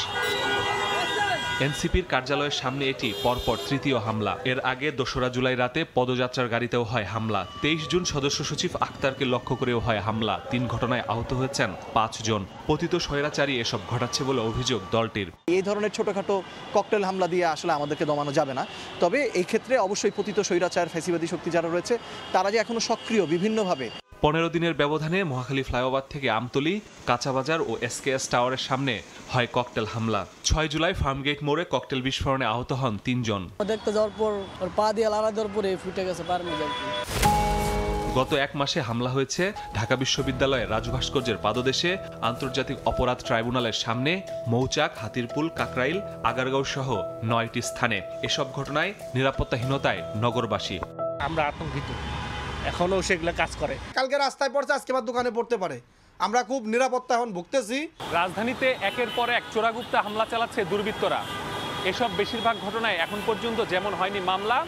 Speaker 27: এনসিপির কার্যালয়ের সামনে এটি পরপর 3য় হামলা। এর আগে 2রা জুলাই রাতে পদযাত্রার গাড়িতেও হয় হামলা। 23 জুন সদস্য সচিব আক্তারকে লক্ষ্য করেও হয় হামলা। 3 ঘটনায় আহত হয়েছেন 5 জন। পতিত স্বৈরাচারী এসব ঘটাচ্ছে বলে অভিযোগ দলটির।
Speaker 28: এই ধরনের ছোটখাটো ককটেল হামলা দিয়ে আসলে আমাদেরকে দমানো যাবে না। তবে এই ক্ষেত্রে অবশ্যই পতিত স্বৈরাচার ফ্যাসিবাদী শক্তি যারা রয়েছে তারা যে এখনো সক্রিয় বিভিন্নভাবে।
Speaker 27: 15 দিনের ব্যবধানে মহাখালী ফ্লাইওভার থেকে আমতলী, কাঁচাবাজার ও এসকেএস টাওয়ারের সামনে হয় ককটেল হামলা। 6 জুলাই ফার্মগেট মোড়ে ককটেল বিস্ফোরণে আহত হন 3 জন।
Speaker 25: দেখতে যাওয়ার পর ওর পা দিয়ে লাড়া দেওয়ার পরে ফুটে গেছে পার মেজাল।
Speaker 27: গত 1 মাসে হামলা হয়েছে ঢাকা বিশ্ববিদ্যালয়ের রাজু ভাস্কর্যের পাদদেশে, আন্তর্জাতিক অপরাধ ট্রাইব্যুনালের সামনে, মৌচাক, হাতিরপুল, কাকরাইল, আগারগাঁও সহ 9টি স্থানে। এসব ঘটনায় নিরাপত্তাহীনতায় নগরবাসী।
Speaker 26: আমরা আতঙ্কিত, এখনো সেগুলো কাজ করে।
Speaker 28: কালকে রাস্তায় পড়ছে, আজকে আবার দোকানে পড়তে পারে। আমরা খুব নিরাপত্তা এখন ভুগতেছি।
Speaker 27: রাজধানীতে একের পর এক চোরাগুপ্তা হামলা চালাচ্ছে দুর্বৃত্তরা। এসব বেশিরভাগ ঘটনায় এখন পর্যন্ত যেমন হয়নি মামলা,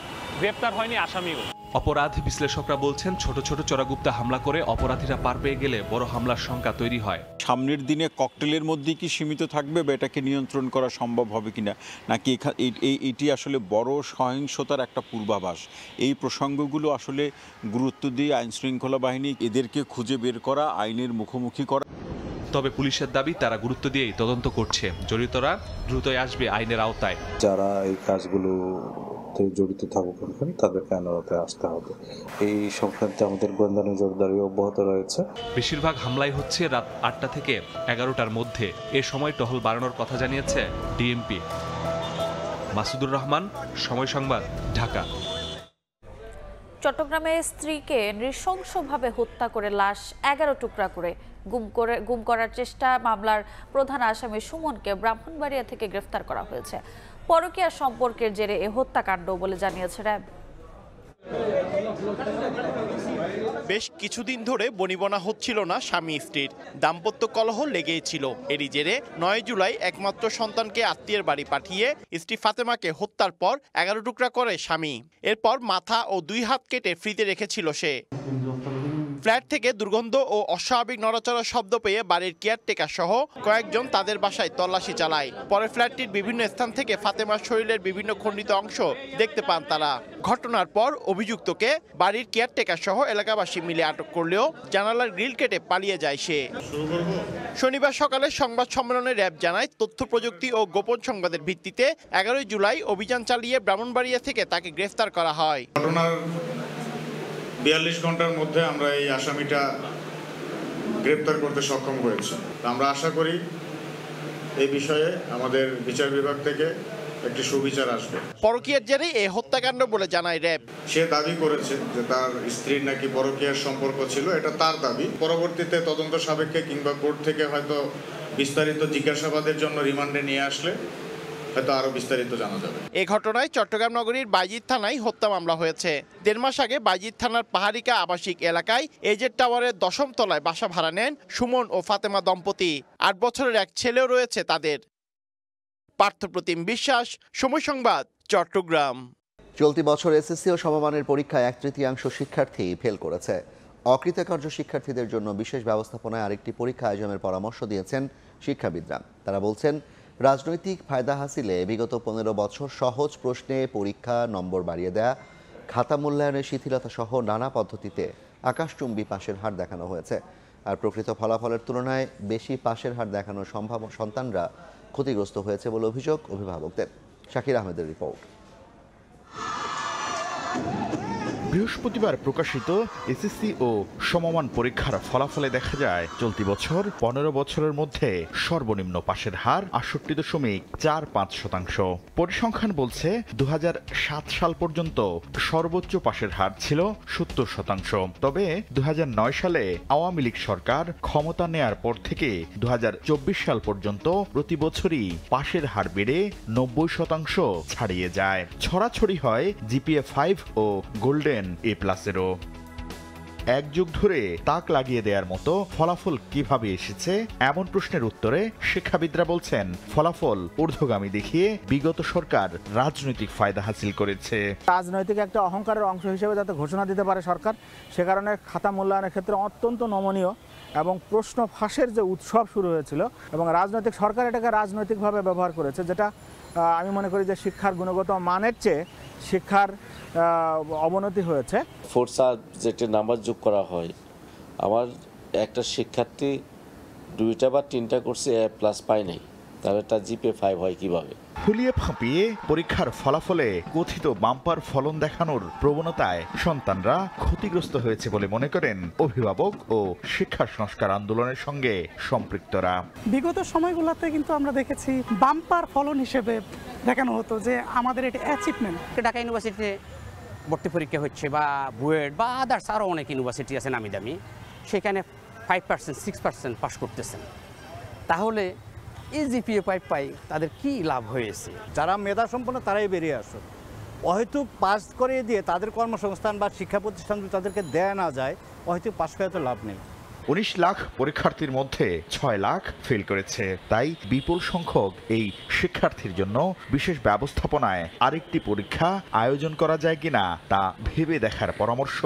Speaker 27: গ্রেপ্তার হয়নি আসামিও। অপরাধ বিশ্লেষকরা বলছেন, ছোট ছোট চোরাগুপ্তা হামলা করে অপরাধীরা পার পেয়ে গেলে বড় হামলার সংখ্যা তৈরি হয়।
Speaker 29: সামনের দিনে ককটেলের মধ্যে কি সীমিত থাকবে বা এটাকে নিয়ন্ত্রণ করা সম্ভব হবে কিনা, নাকি এটি আসলে বড় সহিংসতার একটা পূর্বাভাস? এই প্রসঙ্গগুলো আসলে গুরুত্ব দিয়ে আইনশৃঙ্খলা বাহিনী এদেরকে খুঁজে বের করা, আইনের মুখোমুখি করা।
Speaker 27: তবে পুলিশের দাবি, তারা গুরুত্ব দিয়েই তদন্ত করছে। জড়িতরা দ্রুতই আসবে আইনের আওতায়।
Speaker 30: যারা এই কাজগুলো জড়িত থাকুক তাদেরকে আদালতে আসতে হবে। এই সংক্রান্তে আমাদের গোয়েন্দা নজরদারি অব্যাহত রয়েছে।
Speaker 27: বেশিরভাগ হামলাই হচ্ছে রাত 8টা থেকে 11টার মধ্যে। এ সময় টহল বাড়ানোর কথা জানিয়েছে ডিএমপি। মাসুদুর রহমান, সময় সংবাদ, ঢাকা।
Speaker 6: চট্টগ্রামে স্ত্রীকে নৃশংসভাবে হত্যা করে লাশ 11 টুকরা করে গুম করার চেষ্টা মামলার প্রধান আসামি সুমনকে ব্রাহ্মণবাড়িয়া থেকে গ্রেফতার করা হয়েছে। পরকীয়া সম্পর্কের জেরে এ হত্যাকাণ্ড বলে জানিয়েছে র্যাব।
Speaker 2: বেশ কিছুদিন ধরে বনিবনা হচ্ছিল না স্বামী স্ত্রীর, দাম্পত্য কলহ লেগেই ছিল। এরই জেরে 9 জুলাই একমাত্র সন্তানকে আত্মীয়ের বাড়ি পাঠিয়ে স্ত্রী ফাতেমাকে হত্যার পর 11 টুকরা করে স্বামী। এরপর মাথা ও 2 হাত কেটে ফ্রিজে রেখেছিল সে। ফ্ল্যাট থেকে দুর্গন্ধ ও অস্বাভাবিক নড়াচড়ার শব্দ পেয়ে বাড়ির কেয়ারটেকার সহ কয়েকজন তাদের বাসায় তল্লাশি চালায়। পরে ফ্ল্যাটটির বিভিন্ন স্থান থেকে ফাতেমার শরীরের বিভিন্ন খণ্ডিত অংশ দেখতে পান তারা। ঘটনার পর অভিযুক্তকে বাড়ির কেয়ারটেকার সহ এলাকাবাসী মিলে আটক করলেও জানালার গ্রিল কেটে পালিয়ে যায় সে। শনিবার সকালে সংবাদ সম্মেলনে র্যাব জানায়, তথ্য প্রযুক্তি ও গোপন সংবাদের ভিত্তিতে 11 জুলাই অভিযান চালিয়ে ব্রাহ্মণবাড়িয়া থেকে তাকে গ্রেফতার করা হয়।
Speaker 4: 42 ঘন্টার মধ্যে আমরা এই আসামিটা গ্রেপ্তার করতে সক্ষম হয়েছি। আমরা আশা করি এই বিষয়ে আমাদের বিচার বিভাগ থেকে একটি সুবিচার আসবে।
Speaker 2: পরকীয়ার জেরে এই হত্যাকাণ্ড বলে জানায় র্যাব।
Speaker 4: সে দাবি করেছে যে তার স্ত্রীর নাকি পরকীয়ার সম্পর্ক ছিল, এটা তার দাবি। পরবর্তীতে তদন্ত সাপেক্ষে কিংবা কোর্ট থেকে হয়তো বিস্তারিত জিজ্ঞাসাবাদের জন্য রিমান্ডে নিয়ে আসলে হয়তো আরো বিস্তারিত জানা যাবে।
Speaker 2: এই ঘটনায় চট্টগ্রাম নগরীর বাইজিদ থানায় হত্যা মামলা হয়েছে। 1.5 মাস আগে বাইজিদ থানার পাহাড়িকা আবাসিক এলাকায় এজেড টাওয়ারের 10ম তলায় বাসা ভাড়া নেন সুমন ও ফাতেমা দম্পতি। 8 বছরের এক ছেলেও রয়েছে তাদের। পার্থপ্রতিম বিশ্বাস, সময় সংবাদ, চট্টগ্রাম।
Speaker 1: চলতি বছর এসএসসি ও সমমানের পরীক্ষায় 1/3 শিক্ষার্থী ফেল করেছে। অকৃতকার্য শিক্ষার্থীদের জন্য বিশেষ ব্যবস্থাপনায় আরেকটি পরীক্ষা আয়োজনের পরামর্শ দিয়েছেন শিক্ষাবিদরা। তারা বলছেন, রাজনৈতিক ফায়দা হাসিলে বিগত 15 বছর সহজ প্রশ্নে পরীক্ষা নম্বর বাড়িয়ে দেয়া, খাতা মূল্যায়নের শিথিলতা সহ নানা পদ্ধতিতে আকাশচুম্বী পাশের হার দেখানো হয়েছে। আর প্রকৃত ফলাফলের তুলনায় বেশি পাশের হার দেখানোর সম্ভাবনা সন্তানরা ক্ষতিগ্রস্ত হয়েছে বলে অভিযোগ অভিভাবকদের। শাকির আহমেদের রিপোর্ট।
Speaker 5: বৃহস্পতিবার প্রকাশিত এসএসসি ও সমমান পরীক্ষার ফলাফলে দেখা যায়, চলতি বছর 15 বছরের মধ্যে সর্বনিম্ন পাশের হার 68.45%। পরিসংখ্যান বলছে 2007 সাল পর্যন্ত সর্বোচ্চ পাশের হার ছিল 70%। তবে 2009 সালে আওয়ামী লীগ সরকার ক্ষমতা নেয়ার পর থেকে 2024 সাল পর্যন্ত প্রতি বছরই পাশের হার বেড়ে 90% ছাড়িয়ে যায়। ছড়াছড়ি হয় জিপিএ 5 ও গোল্ডেন A+-এরও। এক যুগ ধরে তাক লাগিয়ে দেওয়ার মতো ফলাফল কিভাবে এসেছে এমন প্রশ্নের উত্তরে শিক্ষাবিদরা বলছেন, ফলাফল ঊর্ধ্বগামী দেখিয়ে বিগত সরকার রাজনৈতিক ফায়দা হাসিল করেছে।
Speaker 7: রাজনৈতিক একটা অহংকারের অংশ হিসেবে যাতে ঘোষণা দিতে পারে সরকার, সে কারণে খাতা মূল্যায়নের ক্ষেত্রে অত্যন্ত নমনীয় এবং প্রশ্ন ফাঁসের যে উৎসব শুরু হয়েছিল এবং রাজনৈতিক সরকার এটাকে রাজনৈতিকভাবে ব্যবহার করেছে, যেটা আমি মনে করি যে শিক্ষার গুণগত মানের চেয়ে শিক্ষার অবনতি হয়েছে।
Speaker 9: 4 সাবজেক্টে নাম্বার যোগ করা হয়, আমার একটা শিক্ষার্থী 2টা বা 3টা কোর্সে A+ পায় নাই, তাহলে তার জিপিএ 5 হয় কিভাবে?
Speaker 5: ফুলিয়ে ফাঁপিয়ে পরীক্ষার ফলাফলে কথিত বাম্পার ফলন দেখানোর প্রবণতায় সন্তানরা ক্ষতিগ্রস্ত হয়েছে বলে মনে করেন অভিভাবক ও শিক্ষা সংস্কার আন্দোলনের সঙ্গে সম্পৃক্তরা।
Speaker 10: বিগত সময়গুলোতে কিন্তু আমরা দেখেছি বাম্পার ফলন হিসেবে দেখানো হতো যে আমাদের এটা অ্যাচিভমেন্ট।
Speaker 11: ঢাকা ইউনিভার্সিটিতে ভর্তি পরীক্ষা হচ্ছে বা বুয়েট বা আদার্স আরও অনেক ইউনিভার্সিটি আছে নামি দামি, সেখানে 5% 6% পাস করতেছেন। তাহলে এই জিপিএ 5 পাই তাদের কি লাভ হয়েছে?
Speaker 7: যারা মেধা সম্পন্ন তারাই বেরিয়ে আসুন। অহেতুক পাস করিয়ে দিয়ে তাদের কর্মসংস্থান বা শিক্ষা প্রতিষ্ঠান যদি তাদেরকে দেয়া না যায়, অহেতুক পাস করে তো লাভ নেই।
Speaker 5: 19 লাখ পরীক্ষার্থীর মধ্যে 6 লাখ ফেল করেছে। তাই বিপুল সংখ্যক এই শিক্ষার্থীর জন্য বিশেষ ব্যবস্থাপনায় আরেকটি পরীক্ষা আয়োজন করা যায় কিনা তা ভেবে দেখার পরামর্শ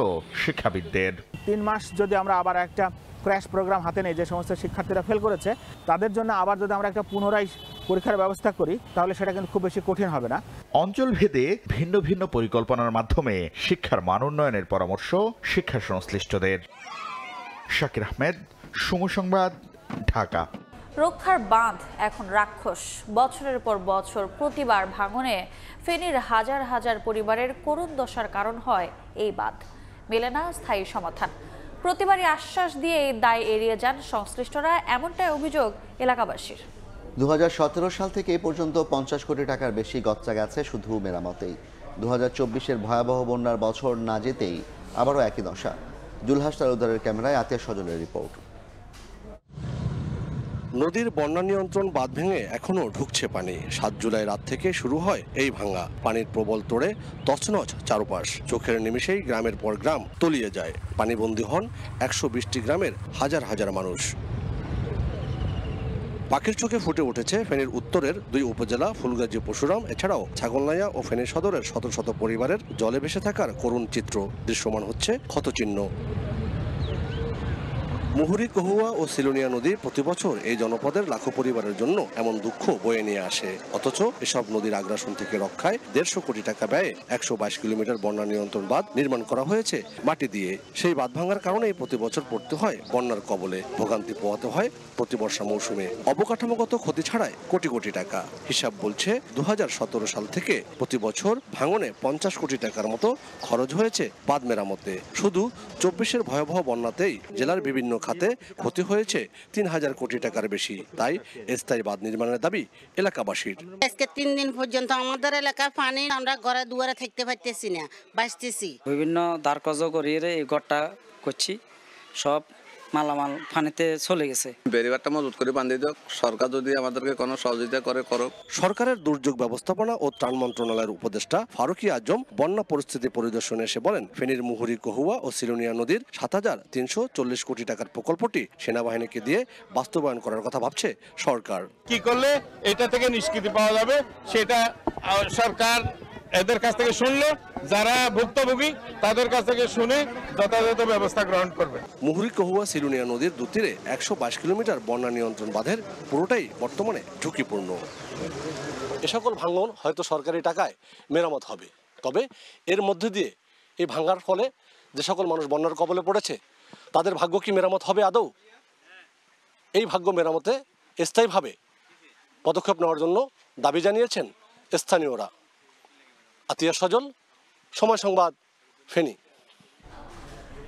Speaker 5: শিক্ষাবিদদের।
Speaker 7: 3 মাস যদি আমরা আবার একটা ক্র্যাশ প্রোগ্রাম হাতে নেই, যে সমস্ত শিক্ষার্থীরা ফেল করেছে তাদের জন্য আবার যদি আমরা একটা পুনরায় পরীক্ষার ব্যবস্থা করি, তাহলে সেটা কিন্তু খুব বেশি কঠিন হবে না।
Speaker 5: অঞ্চল ভেদে ভিন্ন ভিন্ন পরিকল্পনার মাধ্যমে শিক্ষার মান উন্নয়নের পরামর্শ শিক্ষা সংশ্লিষ্টদের। শাকির আহমেদ, সময় সংবাদ, ঢাকা।
Speaker 6: রক্ষার বাঁধ এখন রাক্ষস। বছরের পর বছর প্রতিবার ভাঙনে ফেনীর হাজার হাজার পরিবারের করুণ দশার কারণ হয় এই বাঁধ। মেলে না স্থায়ী সমাধান। প্রতিবারই আশ্বাস দিয়ে এই দায় এড়িয়ে যান সংশ্লিষ্টরা, এমনটাই অভিযোগ এলাকাবাসীর।
Speaker 1: 2017 সাল থেকে এই পর্যন্ত 50 কোটি টাকার বেশি গচ্চা গেছে শুধু মেরামতেই। 2024-এর ভয়াবহ বন্যার বছর না যেতেই আবারও একই দশা। জুলহাস তালুকদারের ক্যামেরায় আতিয়া সজলের রিপোর্ট।
Speaker 8: নদীর বন্যা নিয়ন্ত্রণ বাঁধ ভেঙে এখনো ঢুকছে পানি। 7 জুলাই রাত থেকে শুরু হয় এই ভাঙা। পানির প্রবল তোড়ে তছনছ চারপাশ। চোখের নিমিষেই গ্রামের পর গ্রাম তলিয়ে যায়। পানিবন্দী হন 120টি গ্রামের হাজার হাজার মানুষ। পাখির চোখে ফুটে উঠেছে ফেনীর উত্তরের 2 উপজেলা ফুলগাজী, পরশুরাম, এছাড়াও ছাগলনাইয়া ও ফেনী সদরের শত শত পরিবারের জলে ভেসে থাকার করুণ চিত্র। দৃশ্যমান হচ্ছে ক্ষতচিহ্ন। মুহুরী, কহুয়া ও সিলোনিয়া নদী প্রতি বছর এই জনপদের লাখো পরিবারের জন্য এমন দুঃখ বয়ে নিয়ে আসে। অথচ এসব নদীর আগ্রাসন থেকে রক্ষায় 150 কোটি টাকা ব্যয়ে 122 কিলোমিটার বন্যা নিয়ন্ত্রণ বাঁধ নির্মাণ করা হয়েছে মাটি দিয়ে। সেই বাঁধ ভাঙার কারণেই প্রতি বছর পড়তে হয় বন্যার কবলে। ভোগান্তি পোহাতে হয় প্রতি বর্ষা মৌসুমে। অবকাঠামোগত ক্ষতি ছাড়ায় কোটি কোটি টাকা। হিসাব বলছে 2017 সাল থেকে প্রতি বছর ভাঙনে 50 কোটি টাকার মতো খরচ হয়েছে বাঁধ মেরামতে। শুধু 24-এর ভয়াবহ বন্যাতেই জেলার বিভিন্ন খাতে ক্ষতি হয়েছে 3000 কোটি টাকার বেশি। তাই স্থায়ী বাঁধ নির্মাণের দাবি এলাকাবাসীর।
Speaker 12: আজকে 3 দিন পর্যন্ত আমাদের এলাকায় পানি, আমরা ঘরে দুয়ারে থাকতে পারতেছি না, বাঁচতেছি।
Speaker 13: বিভিন্ন ধার কর্জ করিয়ে এই ঘরটা করছি, সব মালামাল পানিতে চলে গেছে।
Speaker 14: বেড়িবারটা মজুত করে বাঁধি দিও, সরকার যদি আমাদেরকে কোনো সহযোগিতা করে করুক।
Speaker 8: সরকারের দুর্যোগ ব্যবস্থাপনা ও ত্রাণ মন্ত্রণালয়ের উপদেষ্টা ফারুকী আজম বন্যা পরিস্থিতি পরিদর্শনে এসে বলেন, ফেনীর মুহুরী, কহুয়া ও সিলোনিয়া নদীর 7340 কোটি টাকার প্রকল্পটি সেনাবাহিনীকে দিয়ে বাস্তবায়ন করার কথা ভাবছে সরকার।
Speaker 15: কি করলে এটা থেকে নিষ্কৃতি পাওয়া যাবে সেটা সরকার এদের কাছ থেকে শুনলো, যারা ভুক্তভোগী তাদের কাছ থেকে শুনে যথাযথ ব্যবস্থা গ্রহণ করবে।
Speaker 8: মুহুরী, কহুয়া, সিলোনিয়া নদীর দুতীরে 122 কিলোমিটার বন্যা নিয়ন্ত্রণ বাঁধের পুরোটাই বর্তমানে ঝুঁকিপূর্ণ। এ সকল ভাঙন হয়তো সরকারি টাকায় মেরামত হবে, তবে এর মধ্যে দিয়ে এই ভাঙার ফলে যে সকল মানুষ বন্যার কবলে পড়েছে তাদের ভাগ্য কি মেরামত হবে আদৌ? এই ভাগ্য মেরামতে স্থায়ীভাবে পদক্ষেপ নেওয়ার জন্য দাবি জানিয়েছেন স্থানীয়রা। আতিয়া সজল, সময় সংবাদ, ফেনী।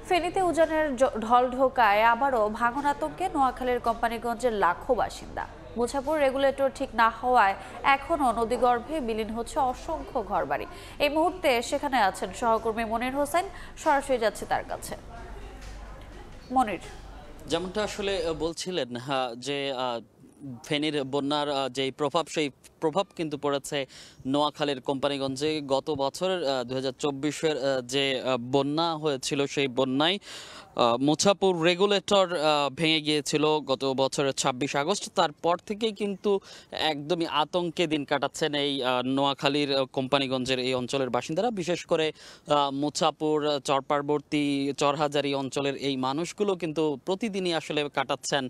Speaker 6: ফেনীতে উজানের ঢল ঢোকায় আবারও ভাঙন আতঙ্কে নোয়াখালীর কোম্পানিগঞ্জের লাখো বাসিন্দা। মুছাপুর রেগুলেটর ঠিক না হওয়ায় এখনও নদীগর্ভে বিলীন হচ্ছে অসংখ্য ঘরবাড়ি। এই মুহূর্তে সেখানে আছেন সহকর্মী মনির হোসেন, সরাসরি যাচ্ছে তার কাছে। মনির,
Speaker 16: যেমনটা আসলে বলছিলেন যে ফেনীর বন্যার যে প্রভাব, সেই প্রভাব কিন্তু পড়েছে নোয়াখালীর কোম্পানিগঞ্জে। গত বছরের 2024-এর যে বন্যা হয়েছিল সেই বন্যায় মুছাপুর রেগুলেটর ভেঙে গিয়েছিল গত বছরের 26 আগস্ট। তারপর থেকেই কিন্তু একদমই আতঙ্কে দিন কাটাচ্ছেন এই নোয়াখালীর কোম্পানিগঞ্জের এই অঞ্চলের বাসিন্দারা। বিশেষ করে মুছাপুর, চরপার্বতী, চরহাজারি অঞ্চলের এই মানুষগুলো কিন্তু প্রতিদিনই আসলে কাটাচ্ছেন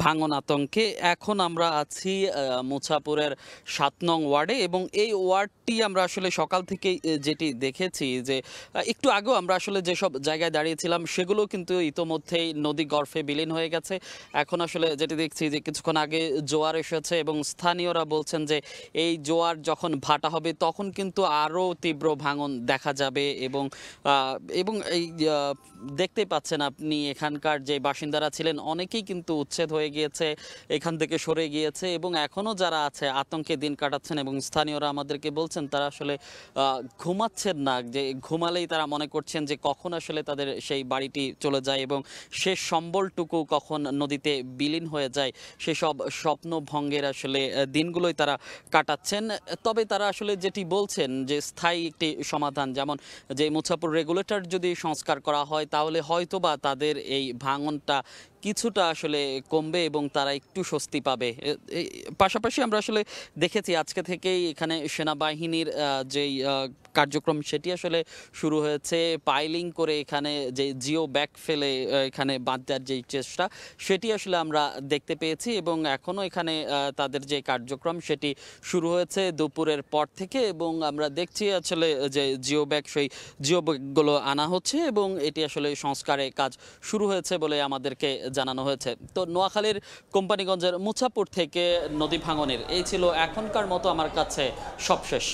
Speaker 16: ভাঙন আতঙ্কে। এখন আমরা আছি মুছাপুরের 7 নং ওয়ার্ডে, এবং এই ওয়ার্ডটি আমরা আসলে সকাল থেকেই যেটি দেখেছি যে একটু আগেও আমরা আসলে যেসব জায়গায় দাঁড়িয়েছিলাম সেগুলো কিন্তু ইতোমধ্যেই নদী গর্ভে বিলীন হয়ে গেছে। এখন আসলে যেটি দেখছি যে কিছুক্ষণ আগে জোয়ার এসেছে, এবং স্থানীয়রা বলছেন যে এই জোয়ার যখন ভাটা হবে তখন কিন্তু আরও তীব্র ভাঙন দেখা যাবে। এবং এই দেখতে পাচ্ছেন আপনি এখানকার যে বাসিন্দারা ছিলেন অনেকেই কিন্তু উচ্ছেদ হয়ে গিয়েছে, এখান থেকে সরে গিয়েছে, এবং এখনও যারা আছে আতঙ্কে দিন কাটাচ্ছেন। এবং স্থানীয়রা আমাদেরকে বলছেন তারা আসলে ঘুমাচ্ছেন না, যে ঘুমালেই তারা মনে করছেন যে কখন আসলে তাদের সেই বাড়িটি চলে যায় এবং শেষ সম্বলটুকু কখন নদীতে বিলীন হয়ে যায়, সেসব স্বপ্ন ভঙ্গের আসলে দিনগুলোই তারা কাটাচ্ছেন। তবে তারা আসলে যেটি বলছেন যে স্থায়ী একটি সমাধান, যেমন যে মুছাপুর রেগুলেটর যদি সংস্কার করা হয় তাহলে হয়তোবা তাদের এই ভাঙনটা কিছুটা আসলে কমবে এবং তারা একটু স্বস্তি পাবে। পাশাপাশি আমরা আসলে দেখেছি আজকে থেকেই এখানে সেনাবাহিনীর যেই কার্যক্রম সেটি আসলে শুরু হয়েছে। পাইলিং করে এখানে যে জিও ব্যাগ ফেলে এখানে বাঁধার যেই চেষ্টা সেটি আসলে আমরা দেখতে পেয়েছি, এবং এখনও এখানে তাদের যে কার্যক্রম সেটি শুরু হয়েছে দুপুরের পর থেকে। এবং আমরা দেখছি আসলে যে জিও ব্যাগ, সেই জিও ব্যাগগুলো আনা হচ্ছে এবং এটি আসলে সংস্কারে কাজ শুরু হয়েছে বলে আমাদেরকে জানানো হয়েছে। তো নোয়াখালীর কোম্পানিগঞ্জের মুছাপুর থেকে নদী ভাঙনের এই ছিল এখনকার মতো আমার কাছে সবশেষ।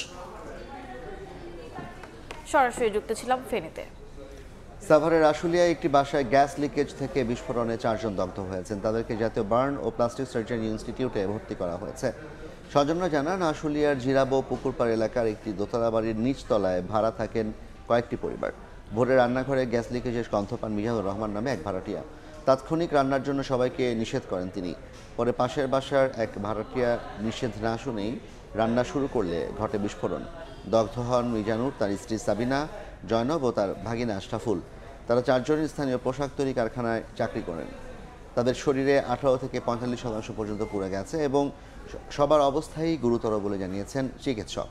Speaker 6: সরাসরি যুক্ত ছিলাম ফেনীতে।
Speaker 1: সাভারের আশুলিয়ায় একটি বাসায় গ্যাস লিকেজ থেকে বিস্ফোরণে 4 জন দগ্ধ হয়েছেন। তাদেরকে জাতীয় বার্ন ও প্লাস্টিক সার্জারি ইনস্টিটিউটে ভর্তি করা হয়েছে। স্বজনরা জানান, আশুলিয়ার জিরাবো পুকুরপাড় এলাকার একটি দোতলা বাড়ির নিচতলায় ভাড়া থাকেন কয়েকটি পরিবার। ভোরে রান্নাঘরে গ্যাস লিকেজের গন্ধ পান মিজানুর রহমান নামে এক ভাড়াটিয়া। তাৎক্ষণিক রান্নার জন্য সবাইকে নিষেধ করেন তিনি। পরে পাশের বাসার এক ভাড়াটিয়া নিষেধ না শুনেই রান্না শুরু করলে ঘটে বিস্ফোরণ। দগ্ধ হন মিজানুর, তার স্ত্রী সাবিনা, জয়নব ও তার ভাগিনা আশরাফুল। তারা 4 জনই স্থানীয় পোশাক তৈরি কারখানায় চাকরি করেন। তাদের শরীরে 18 থেকে 45% পর্যন্ত পুড়ে গেছে এবং সবার অবস্থাই গুরুতর বলে জানিয়েছেন চিকিৎসক।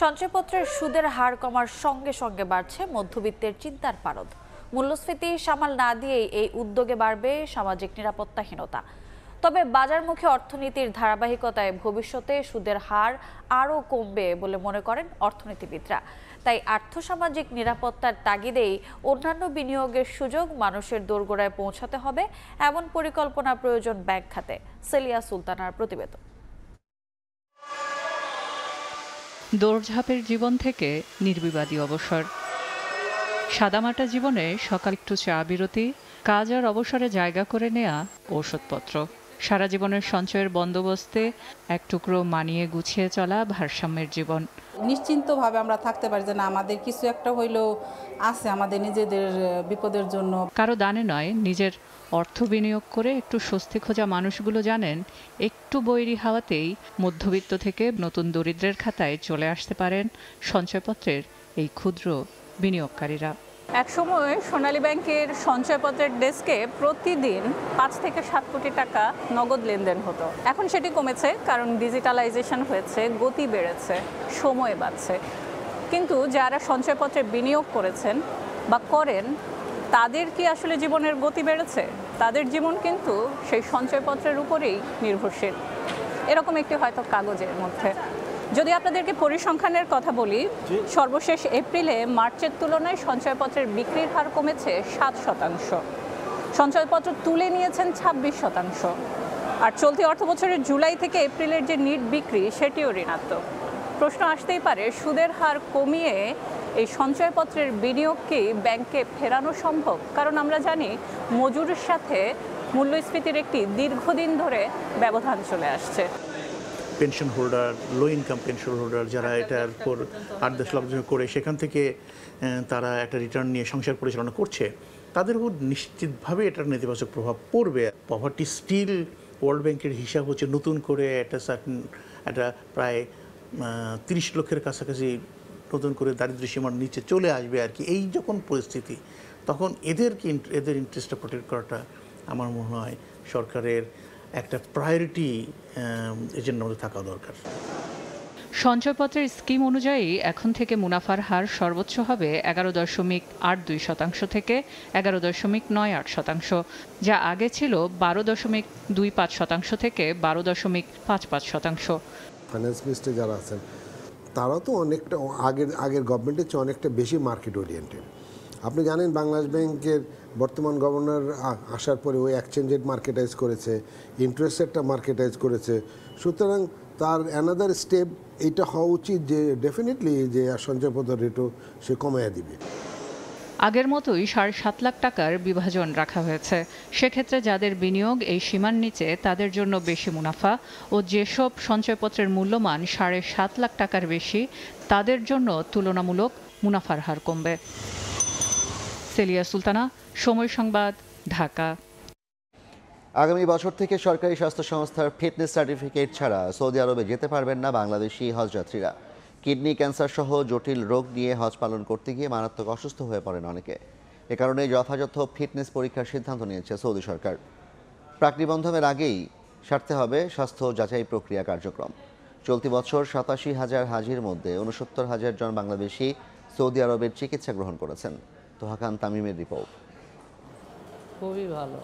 Speaker 6: সঞ্চয়পত্রের সুদের হার কমার সঙ্গে সঙ্গে বাড়ছে মধ্যবিত্তের চিন্তার পারদ। মূল্যস্ফীতি সামাল না দিয়েই এই উদ্যোগে বাড়বে সামাজিক নিরাপত্তাহীনতা। তবে বাজারমুখী অর্থনীতির ধারাবাহিকতায় ভবিষ্যতে সুদের হার আরও কমবে বলে মনে করেন অর্থনীতিবিদরা। তাই আর্থসামাজিক নিরাপত্তার তাগিদেই অন্যান্য বিনিয়োগের সুযোগ মানুষের দোরগোড়ায় পৌঁছাতে হবে, এমন পরিকল্পনা প্রয়োজন ব্যাংক খাতে। সেলিয়া সুলতানার প্রতিবেদন।
Speaker 3: দৌড়ঝাঁপের জীবন থেকে নির্বিবাদী অবসর। সাদামাটা জীবনে সকাল একটু চা বিরতি, কাজ আর অবসরে জায়গা করে নেয়া ঔষধপত্র। সারা জীবনের সঞ্চয়ের বন্দোবস্তে এক টুকরো মানিয়ে গুছিয়ে চলা ভারসাম্যের জীবন।
Speaker 17: নিশ্চিন্তভাবে আমরা থাকতে পারি যে না, আমাদের কিছু একটা হইলেও আছে আমাদের নিজেদের বিপদের জন্য।
Speaker 3: কারো দানে নয়, নিজের অর্থ বিনিয়োগ করে একটু স্বস্তি খোঁজা মানুষগুলো জানেন, একটু বৈরী হাওয়াতেই মধ্যবিত্ত থেকে নতুন দরিদ্রের খাতায় চলে আসতে পারেন সঞ্চয়পত্রের এই ক্ষুদ্র বিনিয়োগকারীরা।
Speaker 18: একসময় সোনালী ব্যাংকের সঞ্চয়পত্রের ডেস্কে প্রতিদিন 5 থেকে 7 কোটি টাকা নগদ লেনদেন হতো। এখন সেটি কমেছে, কারণ ডিজিটালাইজেশন হয়েছে, গতি বেড়েছে, সময় বাড়ছে। কিন্তু যারা সঞ্চয়পত্রে বিনিয়োগ করেছেন বা করেন, তাদের কি আসলে জীবনের গতি বেড়েছে? তাদের জীবন কিন্তু সেই সঞ্চয়পত্রের উপরেই নির্ভরশীল, এরকম একটি হয়তো কাগজের মধ্যে। যদি আপনাদেরকে পরিসংখ্যানের কথা বলি, সর্বশেষ এপ্রিলে মার্চের তুলনায় সঞ্চয়পত্রের বিক্রির হার কমেছে 7%। সঞ্চয়পত্র তুলে নিয়েছেন 26%। আর চলতি অর্থবছরের জুলাই থেকে এপ্রিলের যে নিট বিক্রি, সেটিও ঋণাত্মক। প্রশ্ন আসতেই পারে, সুদের হার কমিয়ে এই সঞ্চয়পত্রের বিনিয়োগ কি ব্যাংকে ফেরানো সম্ভব? কারণ আমরা জানি মজুরির সাথে মূল্যস্ফীতির একটি দীর্ঘদিন ধরে ব্যবধান চলে আসছে।
Speaker 7: Pension holder, low income pension holder যারা এটার উপর 8-10 লাখ করে সেখান থেকে তারা একটা রিটার্ন নিয়ে সংসার পরিচালনা করছে, তাদের উপর নিশ্চিতভাবে এটার নেতিবাচক প্রভাব পড়বে। পভার্টি স্টিল ওয়ার্ল্ড ব্যাংকের হিসাব হচ্ছে নতুন করে একটা প্রায় 30 লক্ষের কাছাকাছি নতুন করে দারিদ্র্য সীমার নিচে চলে আসবে আর কি। এই যখন পরিস্থিতি, তখন এদের ইন্টারেস্টটা প্রোটেক্ট করাটা আমার মনে হয় সরকারের একটা প্রায়োরিটি এজেন্ডার মধ্যে থাকা দরকার।
Speaker 3: সঞ্চয়পত্রের স্কিম অনুযায়ী এখন থেকে মুনাফার হার সর্বোচ্চ হবে 11.82% থেকে 11.98%, যা আগে ছিল 12.25% থেকে 12.55%।
Speaker 19: ফাইন্যান্স মিনিস্টার যারা আছেন তারা তো অনেকটা আগের গভর্নমেন্টের চেয়ে অনেকটা বেশি মার্কেট ওরিয়েন্টেড। আপনি জানেন বাংলাদেশ ব্যাংকের বর্তমান গভর্নর আসার পরে ওই এক্সচেঞ্জ রেট মার্কেটাইজ করেছে, ইন্টারেস্ট রেটটা মার্কেটাইজ করেছে। সুতরাং তার অ্যানাদার স্টেপ এটা হওয়া উচিত যে ডেফিনেটলি যে সঞ্চয়পত্র রেটও সে কমাইয়া দিবে।
Speaker 3: আগের মতোই 7.5 লাখ টাকার বিভাজন রাখা হয়েছে। সেক্ষেত্রে যাদের বিনিয়োগ এই সীমার নিচে, তাদের জন্য বেশি মুনাফা, ও যেসব সঞ্চয়পত্রের মূল্যমান 7.5 লাখ টাকার বেশি, তাদের জন্য তুলনামূলক মুনাফার হার কমবে। সেলিয়া সুলতানা, সময় সংবাদ, ঢাকা।
Speaker 1: আগামী বছর থেকে সরকারি স্বাস্থ্য সংস্থার ফিটনেস সার্টিফিকেট ছাড়া সৌদি আরবে যেতে পারবেন না বাংলাদেশি হজযাত্রীরা। কিডনি ক্যান্সার সহ জটিল রোগ নিয়ে হজ পালন করতে গিয়ে মারাত্মক অসুস্থ হয়ে পড়েন অনেকে। এ কারণে যথাযথ ফিটনেস পরীক্ষার সিদ্ধান্ত নিয়েছে সৌদি সরকার। প্রাক নিবন্ধনের আগেই সারতে হবে স্বাস্থ্য যাচাই প্রক্রিয়া কার্যক্রম। চলতি বছর 87,000 হাজির মধ্যে 69,000 জন বাংলাদেশি সৌদি আরবের চিকিৎসা গ্রহণ করেছেন। তোহা খান তামিমের রিপোর্ট।
Speaker 20: খুবই ভালো।